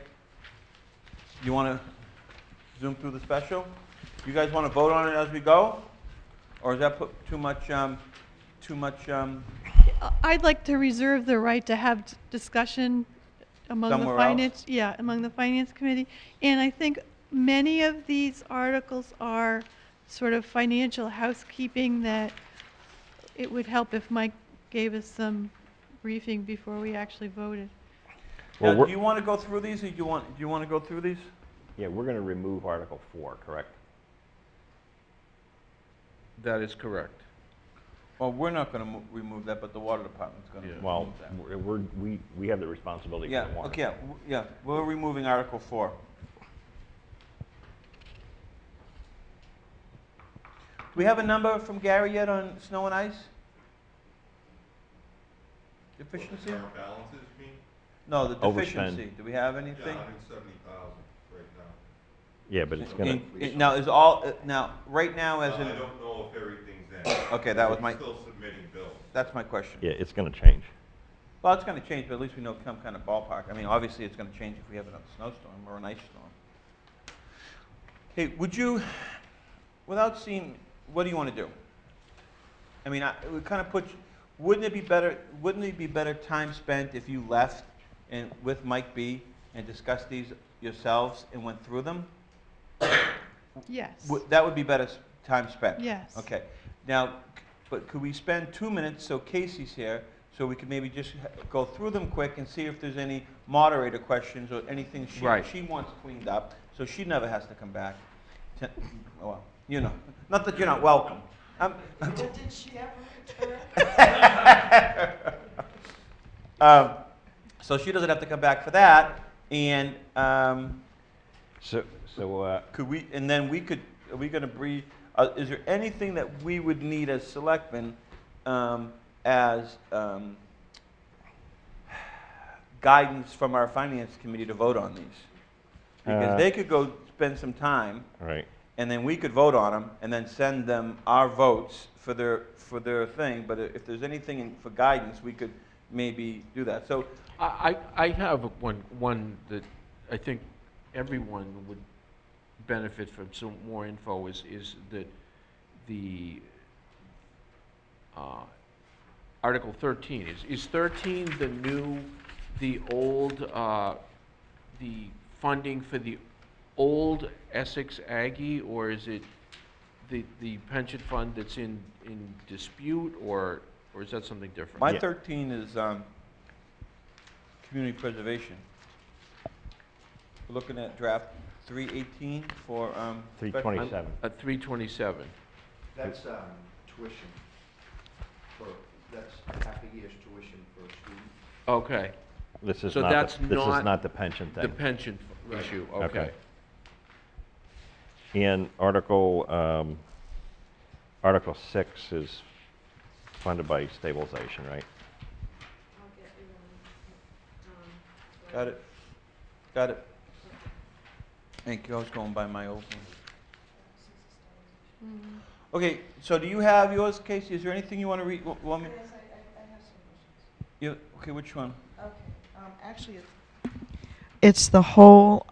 you want to zoom through the special? You guys want to vote on it as we go? Or is that put too much, I'd like to reserve the right to have discussion among the Somewhere else? finance, among the finance committee. And I think many of these articles are sort of financial housekeeping that it would help if Mike gave us some briefing before we actually voted. Well, now, we're- do you want to go through these, or do you want to go through these? Yeah, we're going to remove Article 4, correct? That is correct. Well, we're not going to remove that, but the water department's going to Yeah. Well, remove that. we have the responsibility Yeah, for the water. okay, we're removing Article 4. Do we have a number from Gary yet on snow and ice? Deficiency? Balances, you mean? No, the Overspend. deficiency. Do we have Yeah, anything? 170,000 right now. Yeah, but it's going to, Now, is all, now, right now as I in, don't know if everything's in. Okay, that was We're my- still submitting bills. that's my question. yeah, it's going to change. Well, it's going to change, but at least we know some kind of ballpark. I mean, obviously, it's going to change if we have another snowstorm or an ice storm. Hey, would you, without seeing, what do you want to do? I mean, it would kind of put, wouldn't it be better time spent if you left and with Mike B. and discussed these yourselves and went through them? Yes. That would be better time spent? Yes. Okay. Now, but could we spend 2 minutes, so Casey's here, so we could maybe just go through them quick and see if there's any moderator questions or anything Right. she wants cleaned up, so she never has to come back. Well, not that you're not welcome. Did she ever return? So she doesn't have to come back for that, and So could we? And then we could. Are we going to breathe? Is there anything that we would need as selectmen as guidance from our finance committee to vote on these? Because they could go spend some time, right. and then we could vote on them, and then send them our votes for their thing. But if there's anything for guidance, we could maybe do that. So, I have one that I think everyone would benefit from some more info is that the Article 13, is 13 the old, the funding for the old Essex Aggie, or is it the pension fund that's in dispute, or is that something different? my 13 is community preservation. We're looking at draft 318 for 327. At 327. That's tuition that's half a year's tuition for a student. Okay. This is So not that's this is not the pension thing. the pension issue, okay. And Article 6 is funded by stabilization, right? I'll get you one. Got it. Got it. Thank you. I was going by my old one. Okay, so do you have yours, Casey? Is there anything you want to read? Want me? Yes, I have some questions. You, okay, which one? Okay, actually, it's the whole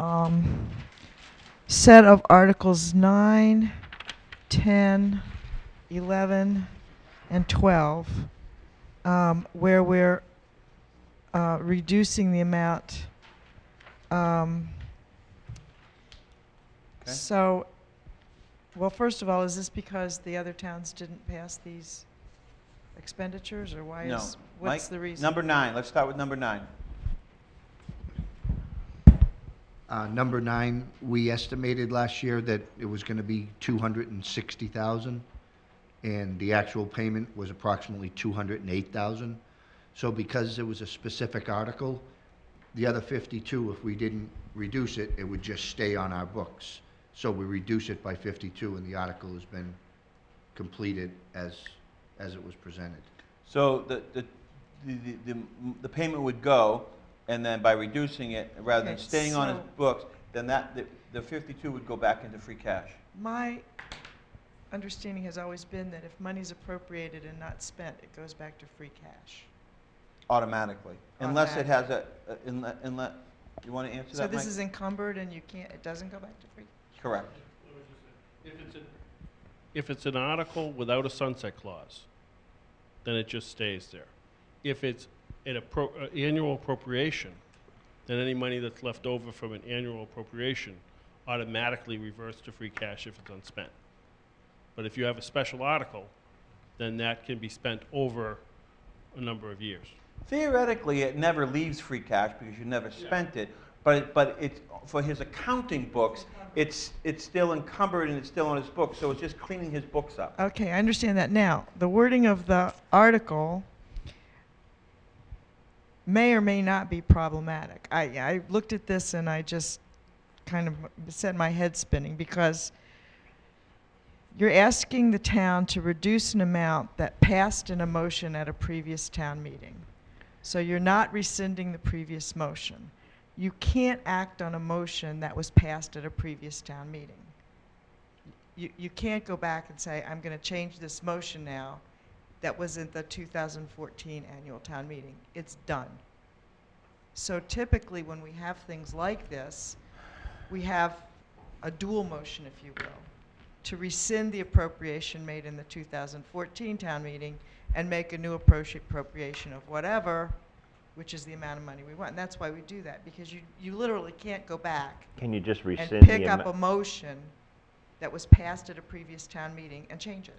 set of Articles 9, 10, 11, and 12, where we're reducing the amount. So, well, first of all, is this because the other towns didn't pass these expenditures, or why No. what's Mike, the reason? Number 9. Let's start with number 9. Number 9, we estimated last year that it was going to be 260,000, and the actual payment was approximately 208,000. So because it was a specific article, the other 52, if we didn't reduce it, it would just stay on our books. So we reduce it by 52, and the article has been completed as it was presented. So the payment would go, and then by reducing it, rather than Okay, staying on his so- books, then the 52 would go back into free cash. My understanding has always been that if money's appropriated and not spent, it goes back to free cash. Automatically. Unless it has unless, you want to answer So that, this Mike? is encumbered and it doesn't go back to free? Correct. If it's an article without a sunset clause, then it just stays there. If it's an annual appropriation, then any money that's left over from an annual appropriation automatically reverts to free cash if it's unspent. But if you have a special article, then that can be spent over a number of years. Theoretically, it never leaves free cash because you never spent it, but it's, for his accounting books, it's still encumbered and it's still on his books, so it's just cleaning his books up. Okay, I understand that now. The wording of the article may or may not be problematic. I looked at this and I just kind of set my head spinning, because you're asking the town to reduce an amount that passed in a motion at a previous town meeting. So you're not rescinding the previous motion. You can't act on a motion that was passed at a previous town meeting. You can't go back and say, I'm going to change this motion now that was in the 2014 annual town meeting. It's done. So typically when we have things like this, we have a dual motion, if you will, to rescind the appropriation made in the 2014 town meeting and make a new appropriation of whatever, which is the amount of money we want. And that's why we do that, because you literally can't go back Can you just rescind and the pick up a amount? motion that was passed at a previous town meeting and change it.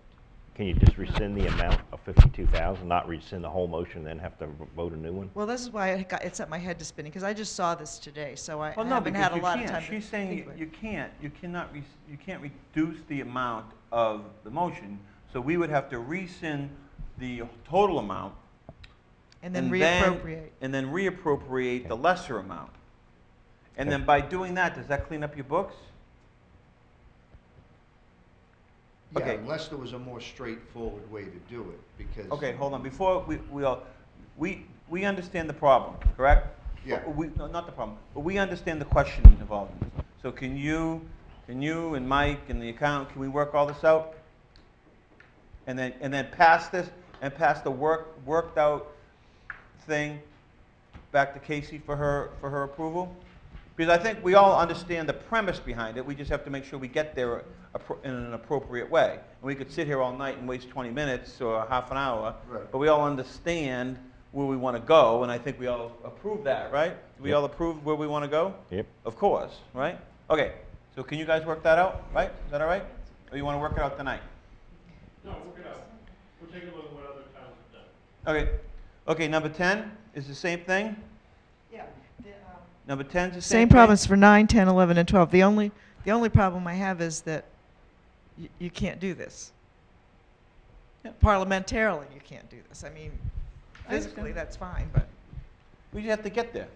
Can you just rescind the amount of 52,000, not rescind the whole motion, then have to vote a new one? Well, this is why it set my head to spinning, because I just saw this today, so I Well, no, haven't because had a you lot of can't. time to She's saying think of it. you can't reduce the amount of the motion, so we would have to rescind the total amount. And then reappropriate. And then reappropriate the lesser amount. And then by doing that, does that clean up your books? Yeah, Okay. unless there was a more straightforward way to do it, because. Okay, hold on. Before we understand the problem, correct? Yeah. No, not the problem, but we understand the question involved in this. So can you and Mike and the accountant, can we work all this out? And then pass this, and pass the worked out thing back to Casey for her approval? Because I think we all understand the premise behind it, we just have to make sure we get there in an appropriate way. And we could sit here all night and waste 20 minutes or half an hour, Right. but we all understand where we want to go, and I think we all approve that, right? Do we Yep. all approve where we want to go? Yep. Of course, right? Okay, so can you guys work that out, right? Is that all right? Or you want to work it out tonight? No, work it out. We'll take a look at what other towns have done. Okay. Okay, number 10 is the same thing? Yeah. Number 10 is the same Same thing? problems for 9, 10, 11, and 12. The only problem I have is that you can't do this. Yeah. Parliamentarily, you can't do this. I mean, I physically, understand. that's fine, but. We just have to get there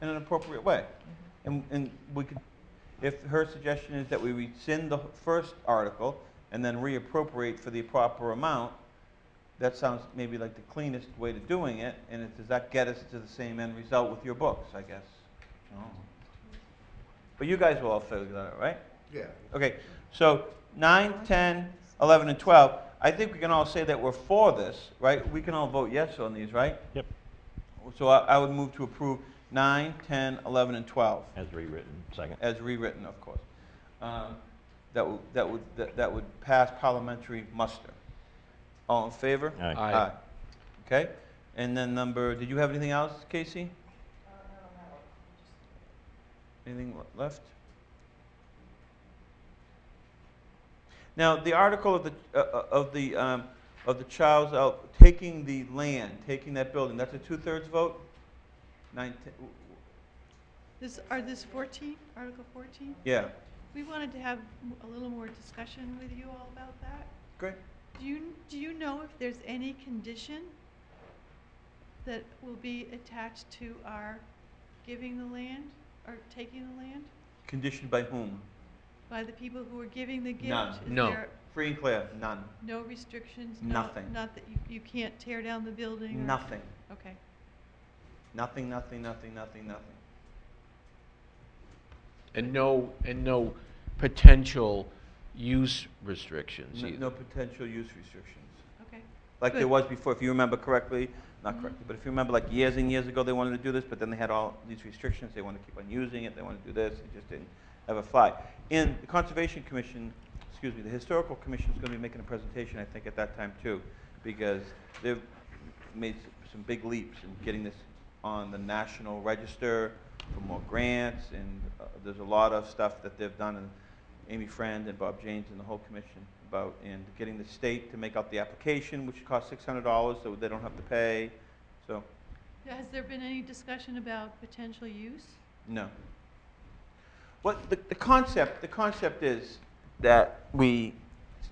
in an appropriate way. And we could, if her suggestion is that we rescind the first article and then reappropriate for the proper amount, that sounds maybe like the cleanest way to doing it, and does that get us to the same end result with your books, I guess? No. But you guys will all figure that out, right? Yeah. Okay, so 9, 10, 11, and 12, I think we can all say that we're for this, right? We can all vote yes on these, right? Yep. So I would move to approve 9, 10, 11, and 12. As rewritten, second. As rewritten, of course. That would pass parliamentary muster. All in favor? Aye. Aye. Okay, and then did you have anything else, Casey? Anything left? Now, the article of the child's out, taking the land, taking that building, that's a 2/3 vote? 9, 10, This 14, Article 14? yeah, We wanted to have a little more discussion with you all about that. great. Do you know if there's any condition that will be attached to our giving the land, or taking the land, Conditioned by whom? by the people who are giving the gift? None. Is No. there Free and clear, none. no restrictions? Nothing. Not that you can't tear down the building? or- Nothing. Okay. Nothing, nothing, nothing, nothing, nothing. And no potential use restrictions either. No potential use restrictions. Okay. Like there Good. was before, if you remember correctly, not correctly, but if you remember like years and years ago, they wanted to do this, but then they had all these restrictions, they wanted to keep on using it, they wanted to do this, it just didn't ever fly. In the Conservation Commission, excuse me, the Historical Commission is going to be making a presentation, I think, at that time too, because they've made some big leaps in getting this on the National Register for more grants, and there's a lot of stuff that they've done, and Amy Friend and Bob Janes and the whole commission about, and getting the state to make out the application, which costs $600, so they don't have to pay, so, Has there been any discussion about potential use? no. What, the concept is that we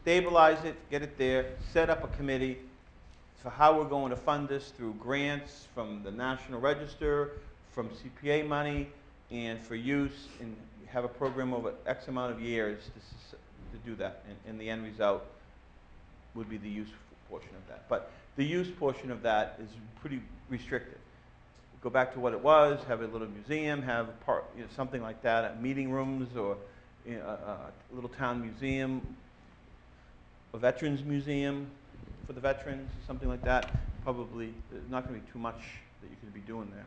stabilize it, get it there, set up a committee for how we're going to fund this through grants from the National Register, from CPA money, and for use, and have a program over X amount of years to do that. And the end result would be the use portion of that. But the use portion of that is pretty restricted. Go back to what it was, have a little museum, have something like that, meeting rooms, or a little town museum, a veterans museum for the veterans, something like that. Probably, there's not going to be too much that you could be doing there.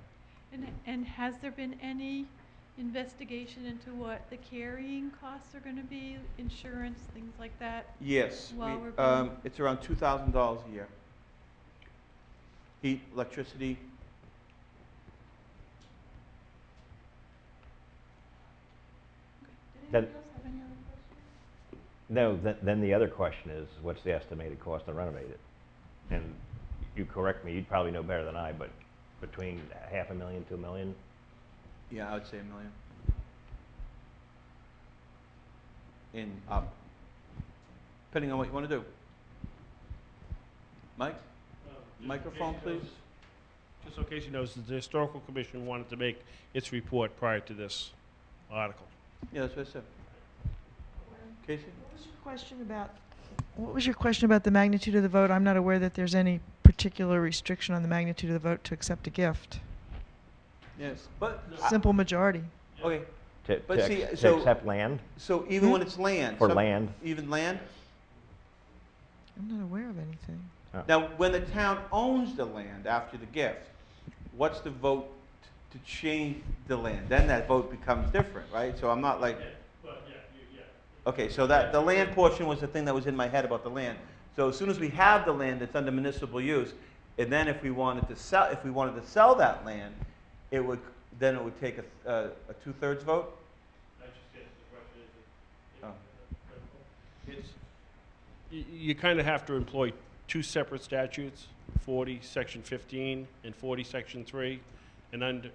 And has there been any investigation into what the carrying costs are going to be, insurance, things like that? Yes, While we're being- it's around $2,000 a year. Heat, electricity. Did Then- anyone else have any other questions? No, then the other question is, what's the estimated cost to renovate it? And you correct me, you'd probably know better than I, but between $500,000 to $1 million? Yeah, I would say $1 million. And up, depending on what you want to do. Mike? Microphone, please. Just so Casey knows, the Historical Commission wanted to make its report prior to this article. Yeah, that's what I said. Casey? What was your question about the magnitude of the vote? I'm not aware that there's any particular restriction on the magnitude of the vote to accept a gift. Yes, but, Simple majority. okay, To But see, to so- accept land? so even when it's land. For land. Even land? I'm not aware of anything. Now, when the town owns the land after the gift, what's the vote to change the land? Then that vote becomes different, right? So I'm not like, okay, so that, the land portion was the thing that was in my head about the land. So as soon as we have the land, it's under municipal use, and then if we wanted to sell that land, it would take a 2/3 vote? Oh. You kind of have to employ two separate statutes, 40, Section 15, and 40, Section 3. And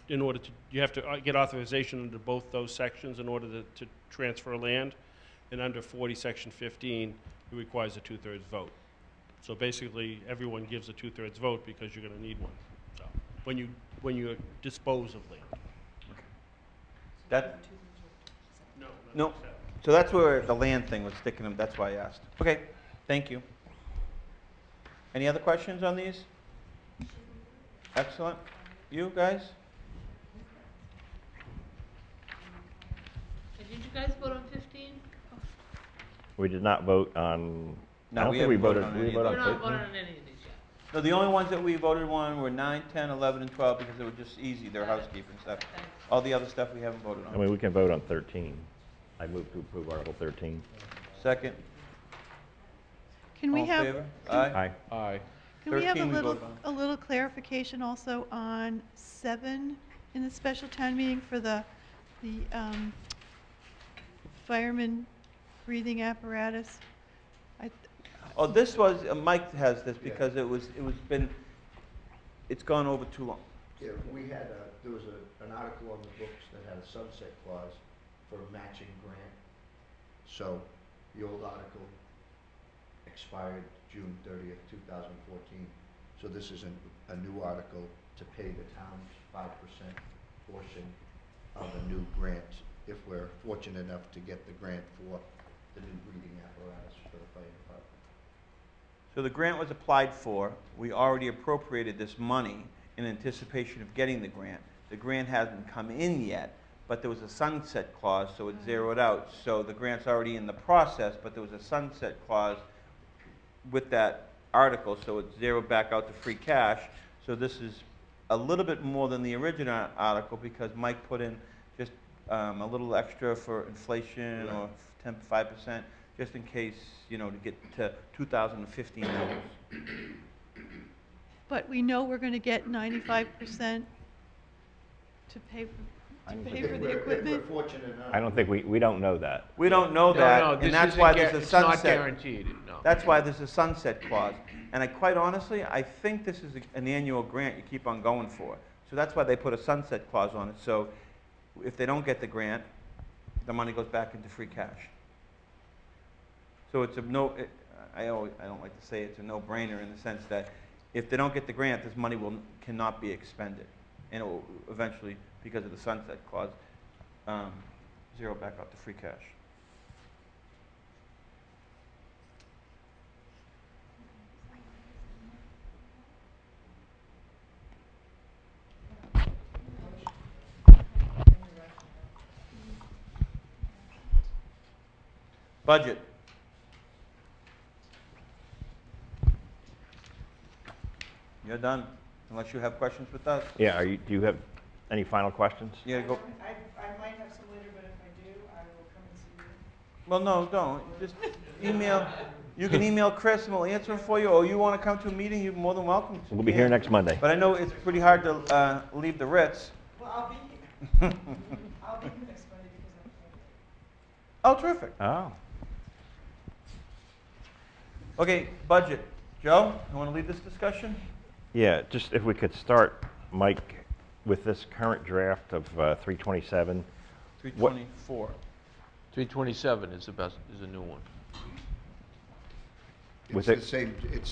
in order to, you have to get authorization under both those sections in order to transfer land. And under 40, Section 15, it requires a 2/3 vote. So basically, everyone gives a 2/3 vote because you're going to need one. So when you dispose of land. That, No. no. So that's where the land thing was sticking them, that's why I asked. Okay, thank you. Any other questions on these? Excellent. You guys? And did you guys vote on 15? We did not vote on, No, I don't we think we haven't voted voted, on did we any vote of on We're not 13? voting on any of these yet. No, the only ones that we voted on were 9, 10, 11, and 12 because they were just easy, they're housekeeping stuff. Thanks. All the other stuff we haven't voted I on. mean, we can vote on 13. I move to approve Article 13. Second, Can all we in have, favor? Aye. Aye. can we have 13 we voted on. a little clarification also on 7 in the special town meeting for the fireman breathing apparatus? Oh, this was, Mike has this because it's gone over too long. Yeah, there was an article on the books that had a sunset clause for a matching grant. So the old article expired June 30th, 2014. So this is a new article to pay the town's 5% portion of a new grant if we're fortunate enough to get the grant for the new breathing apparatus for the fire department. So the grant was applied for. We already appropriated this money in anticipation of getting the grant. The grant hasn't come in yet, but there was a sunset clause, so it zeroed out. So the grant's already in the process, but there was a sunset clause with that article, so it zeroed back out to free cash. So this is a little bit more than the original article because Mike put in just a little extra for inflation or 5%, just in case, to get to 2015 numbers. But we know we're going to get 95% to pay for the equipment? If we're fortunate enough. I don't think, we don't know that. We don't know No, that, this and that's isn't why there's a it's not sunset. guaranteed, no. That's why there's a sunset clause. And quite honestly, I think this is an annual grant you keep on going for. So that's why they put a sunset clause on it. So if they don't get the grant, the money goes back into free cash. So it's I don't like to say it's a no-brainer in the sense that if they don't get the grant, this money cannot be expended. And it will eventually, because of the sunset clause, zero back out to free cash. Budget. You're done, unless you have questions with us. Yeah, do you have any final questions? You gotta go. I might have some later, but if I do, I will come and see you. Well, no, don't. Just email. You can email Chris and we'll answer them for you, or you want to come to a meeting, you're more than welcome to. We'll be here next Monday. But I know it's pretty hard to leave the Ritz. Well, I'll be here. I'll be here next Monday because I'm here. Oh, terrific. Oh. Okay, budget. Joe, you want to lead this discussion? Yeah, just if we could start, Mike, with this current draft of 327. 324. 327 is a new one. Was It's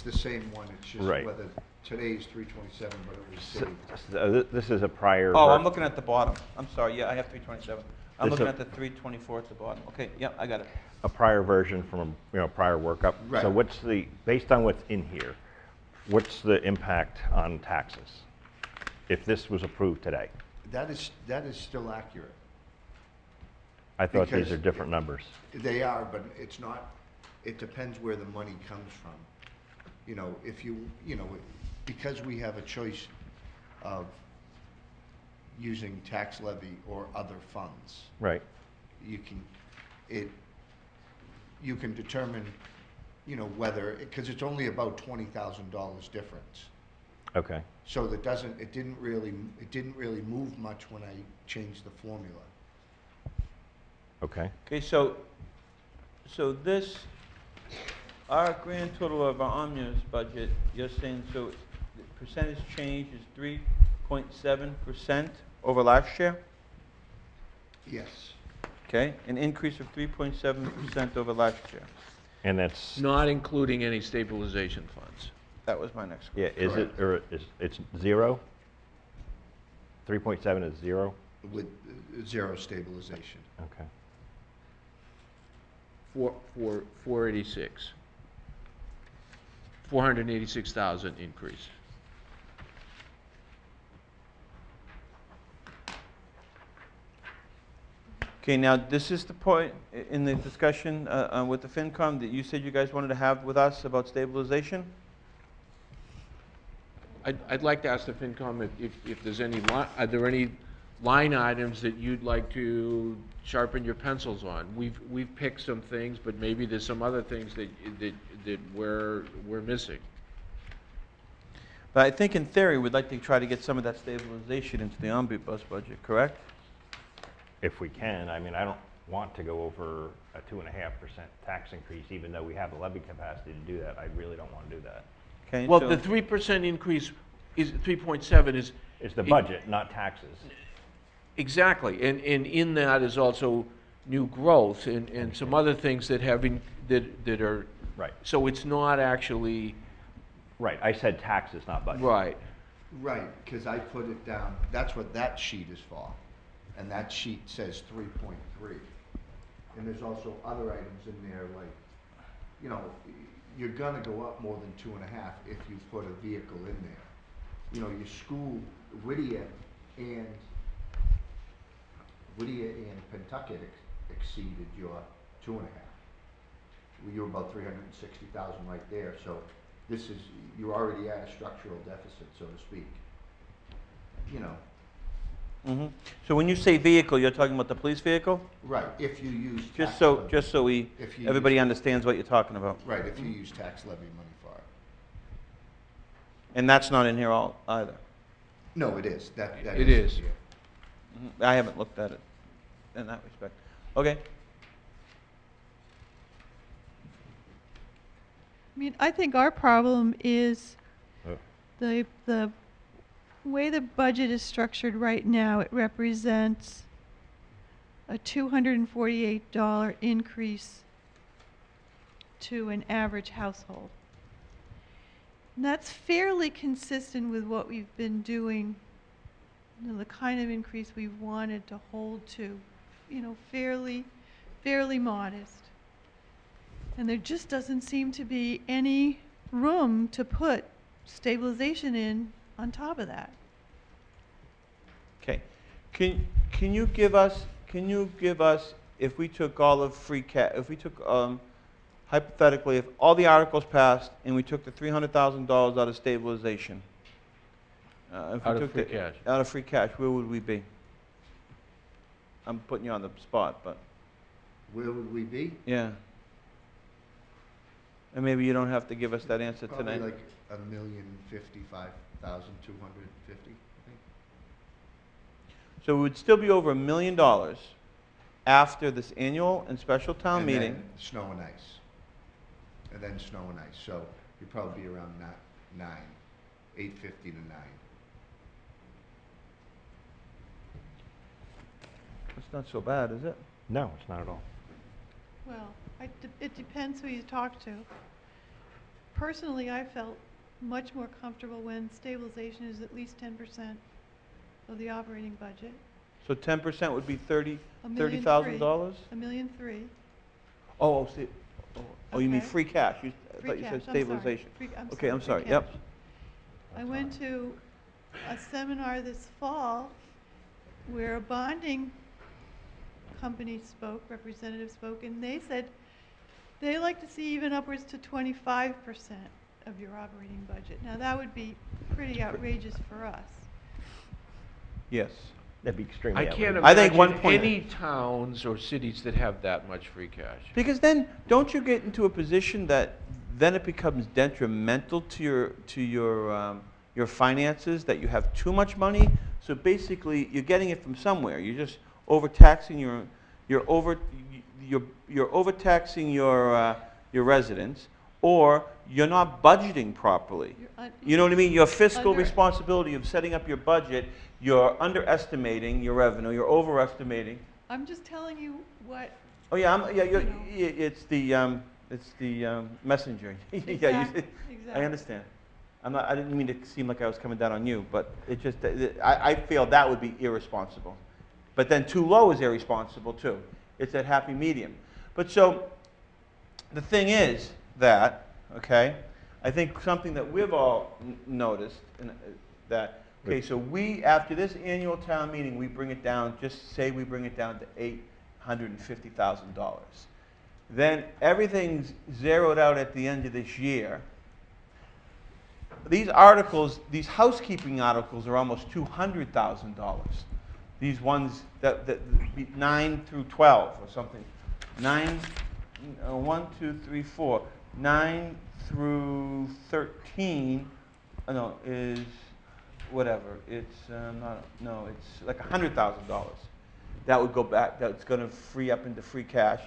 the same one, it's just Right. whether today's 327, but it was saved. This is a prior. Oh, I'm looking at the bottom. I'm sorry, yeah, I have 327. I'm This looking a- at the 324 at the bottom. Okay, yeah, I got it. A prior version from a prior workup. Right. So based on what's in here, what's the impact on taxes if this was approved today? That is still accurate. I thought these Because are different numbers. They are, but it's not, it depends where the money comes from. If because we have a choice of using tax levy or other funds. Right. You can determine, you know, whether, because it's only about $20,000 difference. Okay. So it didn't really move much when I changed the formula. Okay. Okay, so this, our grand total of our omnibus budget, you're saying, so the percentage change is 3.7% over last year? Yes. Okay, an increase of 3.7% over last year. And that's, Not including any stabilization funds. That was my next question. yeah, is it, or it's 0? 3.7 is 0? With zero stabilization. Okay. 486. 486,000 increase. Okay, now, this is the point in the discussion with the FinCom that you said you guys wanted to have with us about stabilization? I'd like to ask the FinCom if there's any, are there any line items that you'd like to sharpen your pencils on? We've picked some things, but maybe there's some other things that we're missing. But I think in theory, we'd like to try to get some of that stabilization into the omnibus budget, correct? If we can. I mean, I don't want to go over a 2.5% tax increase, even though we have the levy capacity to do that. I really don't want to do that. Okay, Well, so- the 3% increase is, 3.7 is. It's the budget, not taxes. Exactly, and in that is also new growth and some other things that that are. Right. So it's not actually. Right, I said taxes, not budget. Right. Right, because I put it down, that's what that sheet is for. And that sheet says 3.3. And there's also other items in there like, you know, you're gonna go up more than 2.5 if you put a vehicle in there. You know, your school, Whittier and Pentucket exceeded your 2.5. You were about 360,000 right there, so this is, you're already at a structural deficit, so to speak. You know. Mm-hmm. So when you say vehicle, you're talking about the police vehicle? Right, if you use Just tax so, levy. just so we, If you everybody use- understands what you're talking about. Right, if you use tax levy money for it. And that's not in here all, either. No, it is, that It is. is. Here. Mhm. I haven't looked at it in that respect. Okay. I mean, I think our problem is Uh. the way the budget is structured right now. It represents a $248 increase to an average household. And that's fairly consistent with what we've been doing, you know, the kind of increase we've wanted to hold to, you know, fairly modest. And there just doesn't seem to be any room to put stabilization in on top of that. Okay. Can you give us, if we took all of free cash, if we took, hypothetically, if all the articles passed and we took the $300,000 out of stabilization, if we Out of took free the- cash. Out of free cash, where would we be? I'm putting you on the spot, but, Where would we be? yeah. And maybe you don't have to give us that answer Probably tonight. like 1,055,250, I think. So it would still be over $1 million after this annual and special town And meeting. then snow and ice. And then snow and ice, so you'd probably be around 850 to 9. It's not so bad, is it? No, it's not at all. Well, it depends who you talk to. Personally, I felt much more comfortable when stabilization is at least 10% of the operating budget. So 10% would be $30,000? $1,300,000. $1,300,000. Oh, you mean Okay. free cash? I Free thought you cash, said I'm sorry. stabilization. I'm Okay, I'm free sorry, cash. yep. I went to a seminar this fall where a bonding company spoke, representative spoke, and they said they like to see even upwards to 25% of your operating budget. Now, that would be pretty outrageous for us. Yes. That'd be extremely I can't outrageous. I think imagine 1 point- any towns or cities that have that much free cash. Because then, don't you get into a position that then it becomes detrimental to your finances, that you have too much money? So basically, you're getting it from somewhere. You're just overtaxing you're overtaxing your residents, or you're not budgeting properly. You know what I mean? Your fiscal responsibility of setting up your budget, you're underestimating your revenue, you're overestimating. I'm just telling you what. Oh yeah, You know. it's the messenger. Yeah, Exactly. I understand. I didn't mean to seem like I was coming down on you, but it just, I feel that would be irresponsible. But then too low is irresponsible too. It's that happy medium. But so, the thing is that, okay, I think something that we've all noticed, that, okay, so we, after this annual town meeting, we bring it down, just say we bring it down to $850,000. Then everything's zeroed out at the end of this year. These articles, these housekeeping articles are almost $200,000. These ones that 9 through 12 or something. 1, 2, 3, 4. 9 through 13, no, is whatever. It's it's like $100,000. That would go back. That's going to free up into free cash.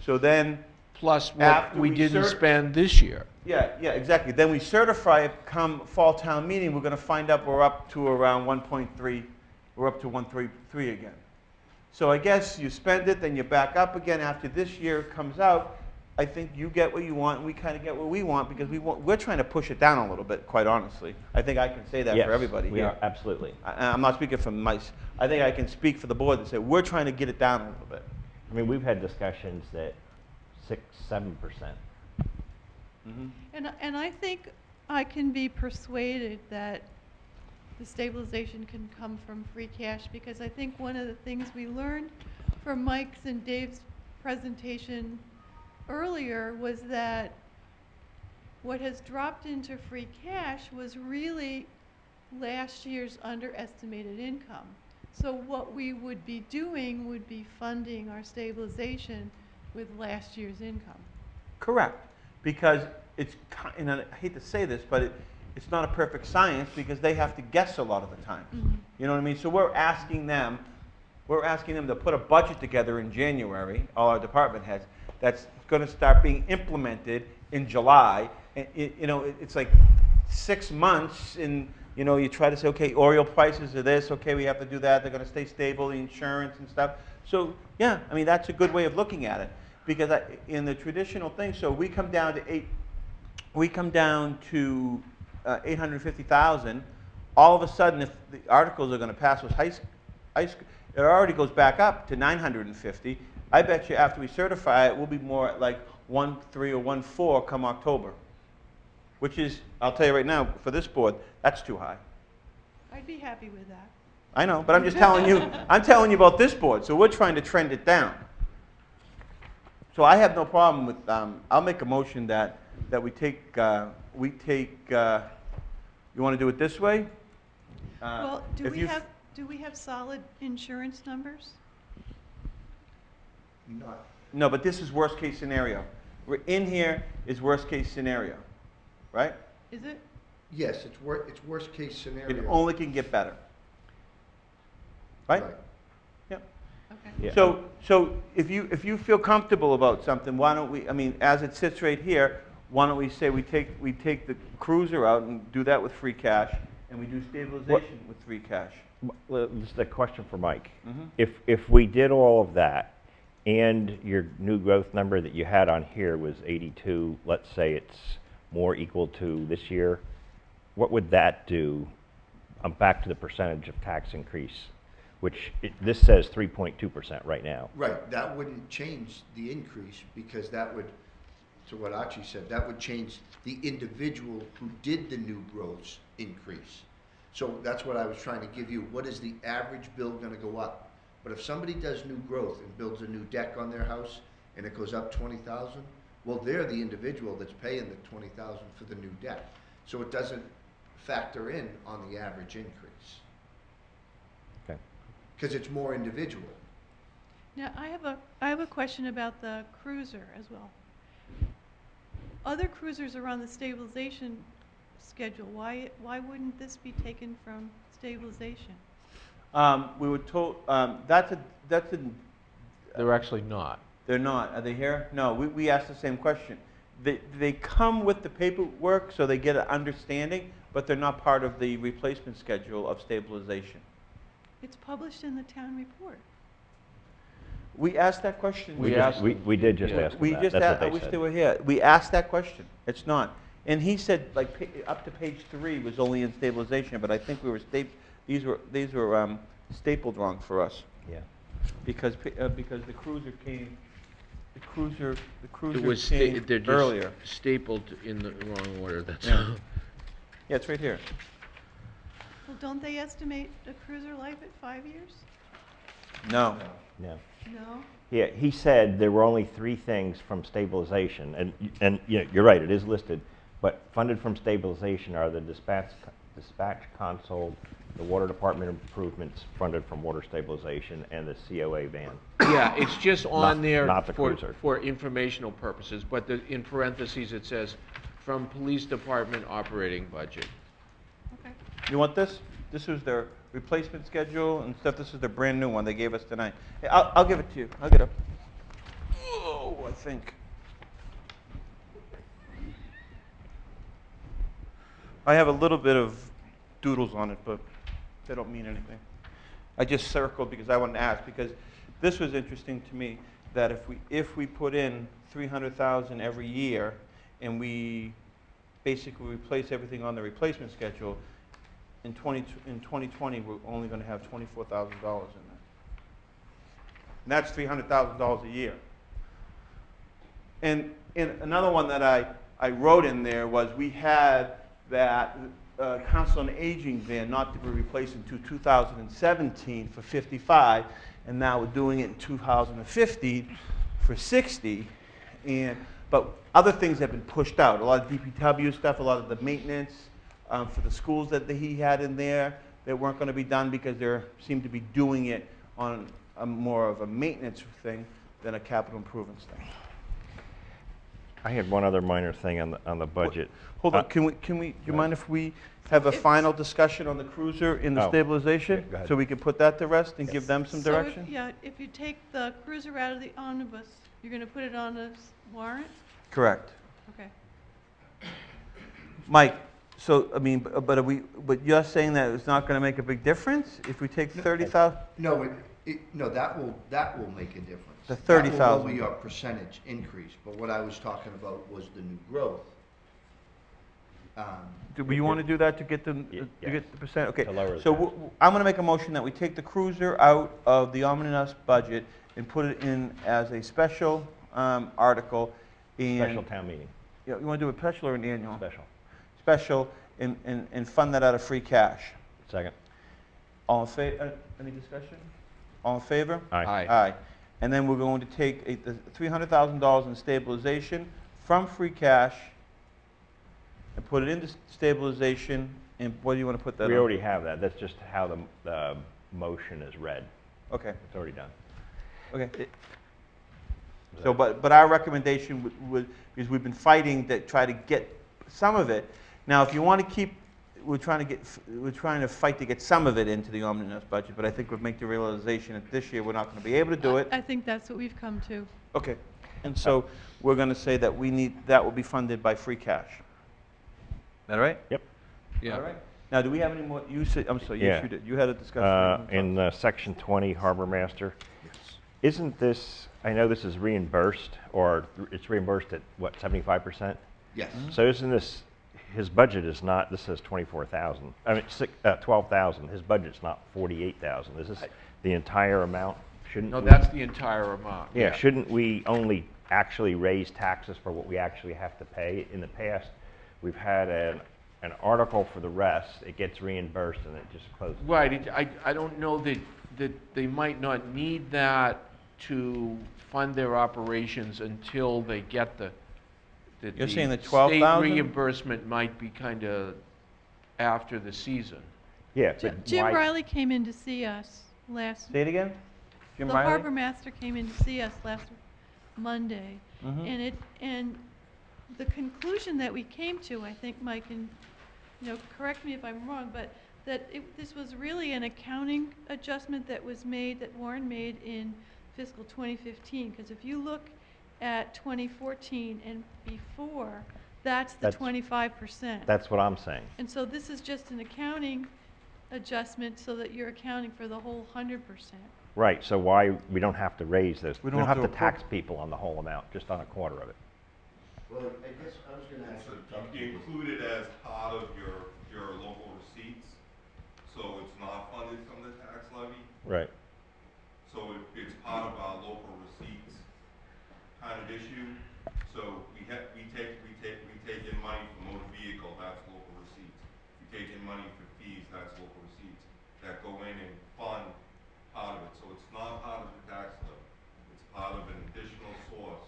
So then, Plus what after we didn't spend this year. yeah, exactly. Then we certify it come fall town meeting, we're gonna find out we're up to around 1.3, we're up to 133 again. So I guess you spend it, then you back up again after this year comes out. I think you get what you want, and we kind of get what we want, because we're trying to push it down a little bit, quite honestly. I think I can say that Yes, for everybody we here. are, absolutely. I'm not speaking for mice. I think I can speak for the board and say, we're trying to get it down a little bit. I mean, we've had discussions that 6%, 7%. Mhm. And I think I can be persuaded that the stabilization can come from free cash, because I think one of the things we learned from Mike's and Dave's presentation earlier was that what has dropped into free cash was really last year's underestimated income. So what we would be doing would be funding our stabilization with last year's income. Correct, because it's, and I hate to say this, but it's not a perfect science, because they have to guess a lot of the time. You know what I mean? So we're asking them to put a budget together in January, all our department heads, that's going to start being implemented in July. And it's like 6 months, and you try to say, okay, oil prices are this, okay, we have to do that, they're going to stay stable, the insurance and stuff. So yeah, I mean, that's a good way of looking at it. Because in the traditional thing, so we come down to 850,000. All of a sudden, if the articles are going to pass with high school, it already goes back up to 950. I bet you after we certify it, we'll be more at like 1.3 or 1.4 come October, which is, I'll tell you right now, for this board, that's too high. I'd be happy with that. I know, but I'm just telling you. I'm telling you about this board. So we're trying to trend it down. So I have no problem with, I'll make a motion that we take, you want to do it this way? Well, do if we have solid insurance numbers? Not, No, but this is worst case scenario. We're in here is worst case scenario, right? Is it? yes, it's worst case scenario. It only can get better. Right? Yep. Okay. Yeah. So if you feel comfortable about something, why don't we, I mean, as it sits right here, why don't we say we take the cruiser out and do that with free cash, and we do stabilization with free cash? Well, this is a question for Mike. Mhm. If we did all of that, and your new growth number that you had on here was 82, let's say it's more equal to this year, what would that do? I'm back to the percentage of tax increase, which this says 3.2% right now. Right, that wouldn't change the increase, because that would, to what Archie said, that would change the individual who did the new growths increase. So that's what I was trying to give you. What is the average bill gonna go up? But if somebody does new growth and builds a new deck on their house and it goes up 20,000, well, they're the individual that's paying the 20,000 for the new deck. So it doesn't factor in on the average increase. because it's more individual. Now, I have a question about the cruiser as well. Other cruisers are on the stabilization schedule. Why wouldn't this be taken from stabilization? We were told, that's a, They're actually not. they're not. Are they here? No, we asked the same question. They come with the paperwork, so they get an understanding, but they're not part of the replacement schedule of stabilization. It's published in the town report. We asked that question. We We did just ask them We that. just That's asked, what I they wish said. they were here. We asked that question. It's not. And he said, like, up to page 3 was only in stabilization, but I think we were these were stapled wrong for us. Yeah. Because the cruiser came, the cruiser They're came just earlier. stapled in the wrong order, that's Yeah. all. Yeah, it's right here. Well, don't they estimate a cruiser life at 5 years? No. No. No? Yeah, he said there were only 3 things from stabilization, and you know, you're right, it is listed, but funded from stabilization are the dispatch console, the water department improvements funded from water stabilization, and the COA van. Yeah, it's just on there not the cruiser. for informational purposes, but in parentheses it says, from police department operating budget. Okay. You want this? This is their replacement schedule and stuff. This is their brand new one they gave us tonight. Hey, I'll give it to you. I'll get up. Oh, I think. I have a little bit of doodles on it, but they don't mean anything. I just circled because I wanted to ask, because this was interesting to me, that if we put in 300,000 every year and we basically replace everything on the replacement schedule, in 2020 we're only going to have $24,000 in there. And that's $300,000 a year. And another one that I wrote in there was we had that Council on Aging van not to be replaced until 2017 for 55, and now we're doing it in 2050 for 60. But other things have been pushed out. A lot of DPW stuff, a lot of the maintenance for the schools that he had in there that weren't going to be done because they seemed to be doing it on more of a maintenance thing than a capital improvements thing. I had one other minor thing on the budget. Hold on, do you mind if we have a final discussion on the cruiser in the Oh, stabilization? yeah, go ahead. So we can put that to rest and give them some direction? If you take the cruiser out of the omnibus, you're going to put it on a warrant? Correct. Okay. Mike, so, I mean, but you're saying that it's not going to make a big difference if we take 30,000? No, no, that will make a difference. The That 30,000. will be your percentage increase, but what I was talking about was the new growth. Do you want to do that to get the Yes. percent? Okay, To lower the so tax. I'm going to make a motion that we take the cruiser out of the omnibus budget and put it in as a special article. Special town meeting. You want to do a special or an annual? Special. Special, and fund that out of free cash. Second. All in favor, any discussion? All in favor? Aye. Aye. And then we're going to take the $300,000 in stabilization from free cash and put it into stabilization, and what do you want to put that on? We already have that. That's just how the motion is read. Okay, It's already done. okay. So, but our recommendation would, because we've been fighting to try to get some of it. Now, if you want to keep, we're trying to fight to get some of it into the omnibus budget, but I think we'll make the realization that this year we're not going to be able to do it. I think that's what we've come to. Okay, and so we're going to say that that will be funded by free cash. Is that all right? Yep. Yeah. All right. Now, do we have any more, you said, I'm sorry, yes, Yeah. you did. You had a discussion. In section 20, Harbor Master, isn't this, I know this is reimbursed, or it's reimbursed at, what, 75%? Yes. So isn't this, his budget is not, this says 24,000, I mean, 12,000, his budget's not 48,000. Is this the entire amount? Shouldn't No, we- that's the entire amount. Yeah, shouldn't we only actually raise taxes for what we actually have to pay? In the past, we've had an article for the rest, it gets reimbursed and it just closes. Right, I don't know that they might not need that to fund their operations until they get the You're saying the state 12,000? reimbursement might be kind of after the season. Yeah, but Jim why- Riley came in to see us last. Say it again? Jim The Riley? harbor master came in to see us last Monday, Mhm. and the conclusion that we came to, I think, Mike, and, correct me if I'm wrong, but that this was really an accounting adjustment that was made, that Warren made in fiscal 2015, because if you look at 2014 and before, that's the 25%. That's what I'm saying. And so this is just an accounting adjustment so that you're accounting for the whole 100%. Right, so why, we don't have to raise this, we don't have to to tax people on the whole amount, just on a quarter of it. Well, I guess I was gonna So actually you include it as part of your local receipts, so it's not funded from the tax levy. Right. So it's part of our local receipts kind of issue. So we take in money for motor vehicle, that's local receipts. We take in money for fees, that's local receipts that go in and fund part of it. So it's not part of the tax levy. It's part of an additional source.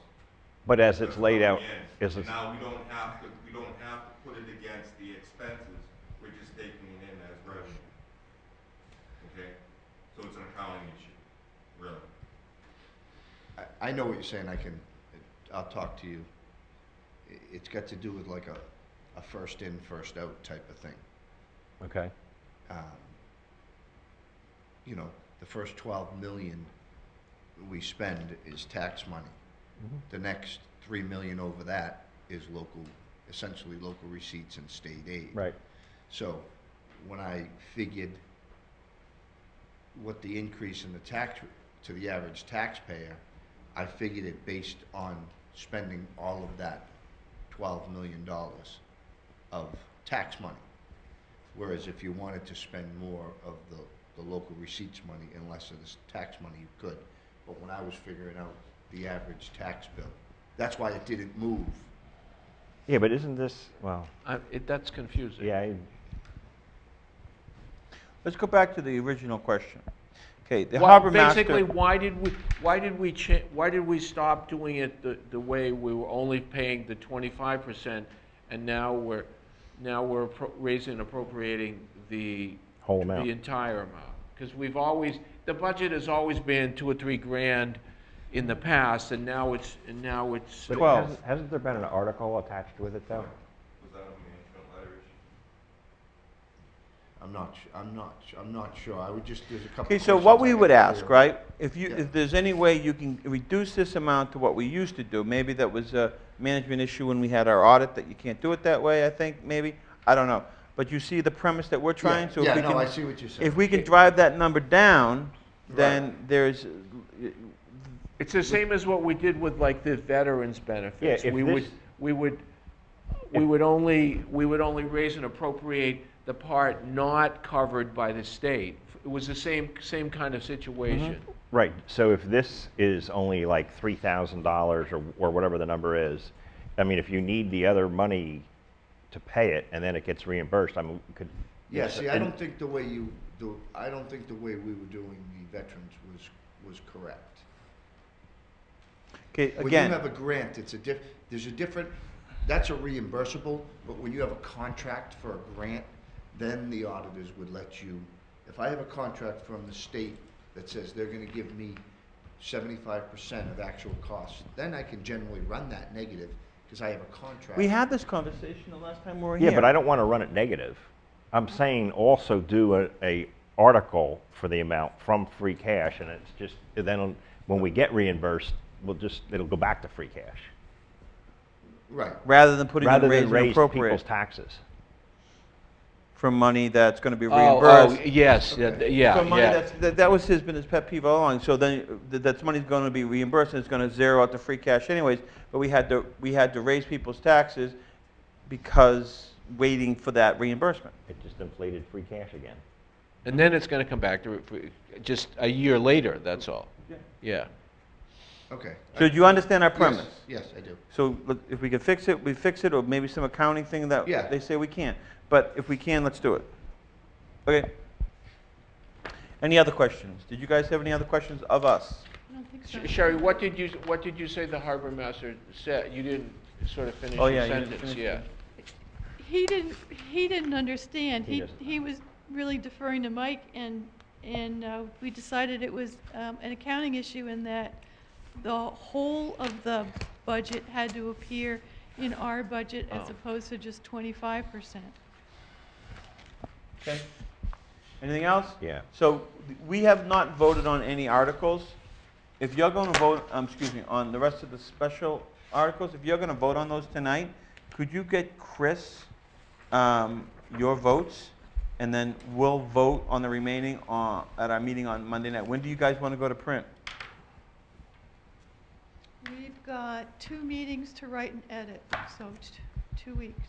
But as it's laid out, And now we don't have to put it against the expenses. We're just taking it in as revenue. Okay? So it's an accounting issue, really. I know what you're saying, I'll talk to you. It's got to do with like a first in, first out type of thing. Okay. The first 12 million we spend is tax money. The next 3 million over that is essentially local receipts and state aid. Right. So when I figured what the increase in the tax to the average taxpayer, I figured it based on spending all of that $12 million of tax money. Whereas if you wanted to spend more of the local receipts money and less of this tax money, you could. But when I was figuring out the average tax bill, that's why it didn't move. Yeah, but isn't this, well, That's confusing. yeah, Let's go back to the original question. Okay, the Well, harbor master. basically, why did we stop doing it the way we were only paying the 25%, and now we're raising and appropriating the whole amount. the entire amount? Because the budget has always been 2 or 3 grand in the past, and now it's But 12. Hasn't there been an article attached with it, though? Was that a management letter issue? I'm not sure. I would just, there's a couple. Okay, so questions what I we gotta would ask, clear. right? Yeah. If there's any way you can reduce this amount to what we used to do, maybe that was a management issue when we had our audit, that you can't do it that way, I think, maybe, I don't know. But you see the premise that we're trying, so if we can. I see what you're saying. If we can drive that number down, then Right. there's, It's the same as what we did with like the veterans benefits. Yeah, if We would only raise and appropriate the part not covered by the state. It was the same kind of situation. Right, so if this is only like $3,000 or whatever the number is, I mean, if you need the other money to pay it and then it gets reimbursed, I mean, could. Yeah, see, I don't think the way we were doing the veterans was correct. okay, When you again, have a grant, there's a different, that's a reimbursable, but when you have a contract for a grant, then the auditors would let you, if I have a contract from the state that says they're gonna give me 75% of actual costs, then I can generally run that negative, because I have a contract. we had this conversation the last time we were here. Yeah, but I don't want to run it negative. I'm saying also do a article for the amount from free cash, and it's just, then when we get reimbursed, it'll go back to free cash. Right. Rather than putting in Rather raise than and raise appropriate people's taxes. from money that's gonna be Oh, reimbursed. yes, Okay. yeah, So money yeah. that was been his pet peeve all along, so then, that money's gonna be reimbursed, and it's gonna zero out the free cash anyways, but we had to raise people's taxes because waiting for that reimbursement. It just inflated free cash again. And then it's gonna come back to just a year later, that's all. Yeah. Yeah. Okay. So do you understand our Yes, premise? Yes, I do. So look, if we can fix it, we fix it, or maybe some accounting thing that Yeah. they say we can't, but if we can, let's do it. Okay. Any other questions? Did you guys have any other questions of us? I don't think so. Sherry, what did you say the harbor master said? You didn't sort of finish Oh, your yeah, you didn't sentence, finish yeah. He didn't understand. He doesn't. He was really deferring to Mike, and and we decided it was an accounting issue in that the whole of the budget had to appear in our budget as Oh. opposed to just 25%. Okay. Anything else? Yeah. So we have not voted on any articles. If you're going to vote, excuse me, on the rest of the special articles, if you're going to vote on those tonight, could you get Chris your votes, and then we'll vote on the remaining at our meeting on Monday night. When do you guys want to go to print? We've got 2 meetings to write and edit, so 2 weeks.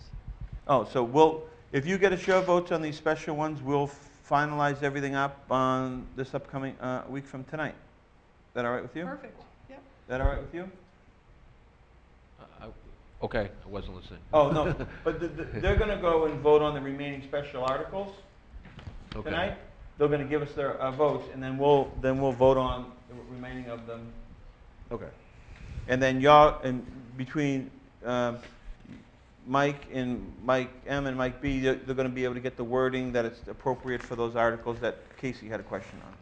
Oh, so we'll, if you get us your votes on these special ones, we'll finalize everything up on this upcoming week from tonight. Is that all right with you? Perfect, yep. Is that all right with you? Okay, I wasn't listening. Oh, no, but they're going to go and vote on the remaining special articles Okay. tonight. They're going to give us their votes, and then we'll vote on the remaining of them. Okay. And then y'all, and between Mike M and Mike B, they're going to be able to get the wording that it's appropriate for those articles that Casey had a question on.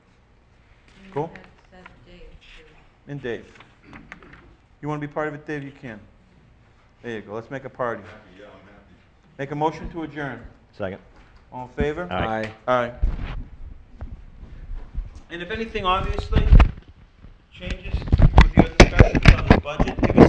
Cool? And Dave. You want to be part of it, Dave? You can. There you go. Let's make a party. Yeah, I'm happy. Make a motion to adjourn. Second. All in favor? Aye. Aye. And if anything, obviously, changes with your discussions on the budget, give us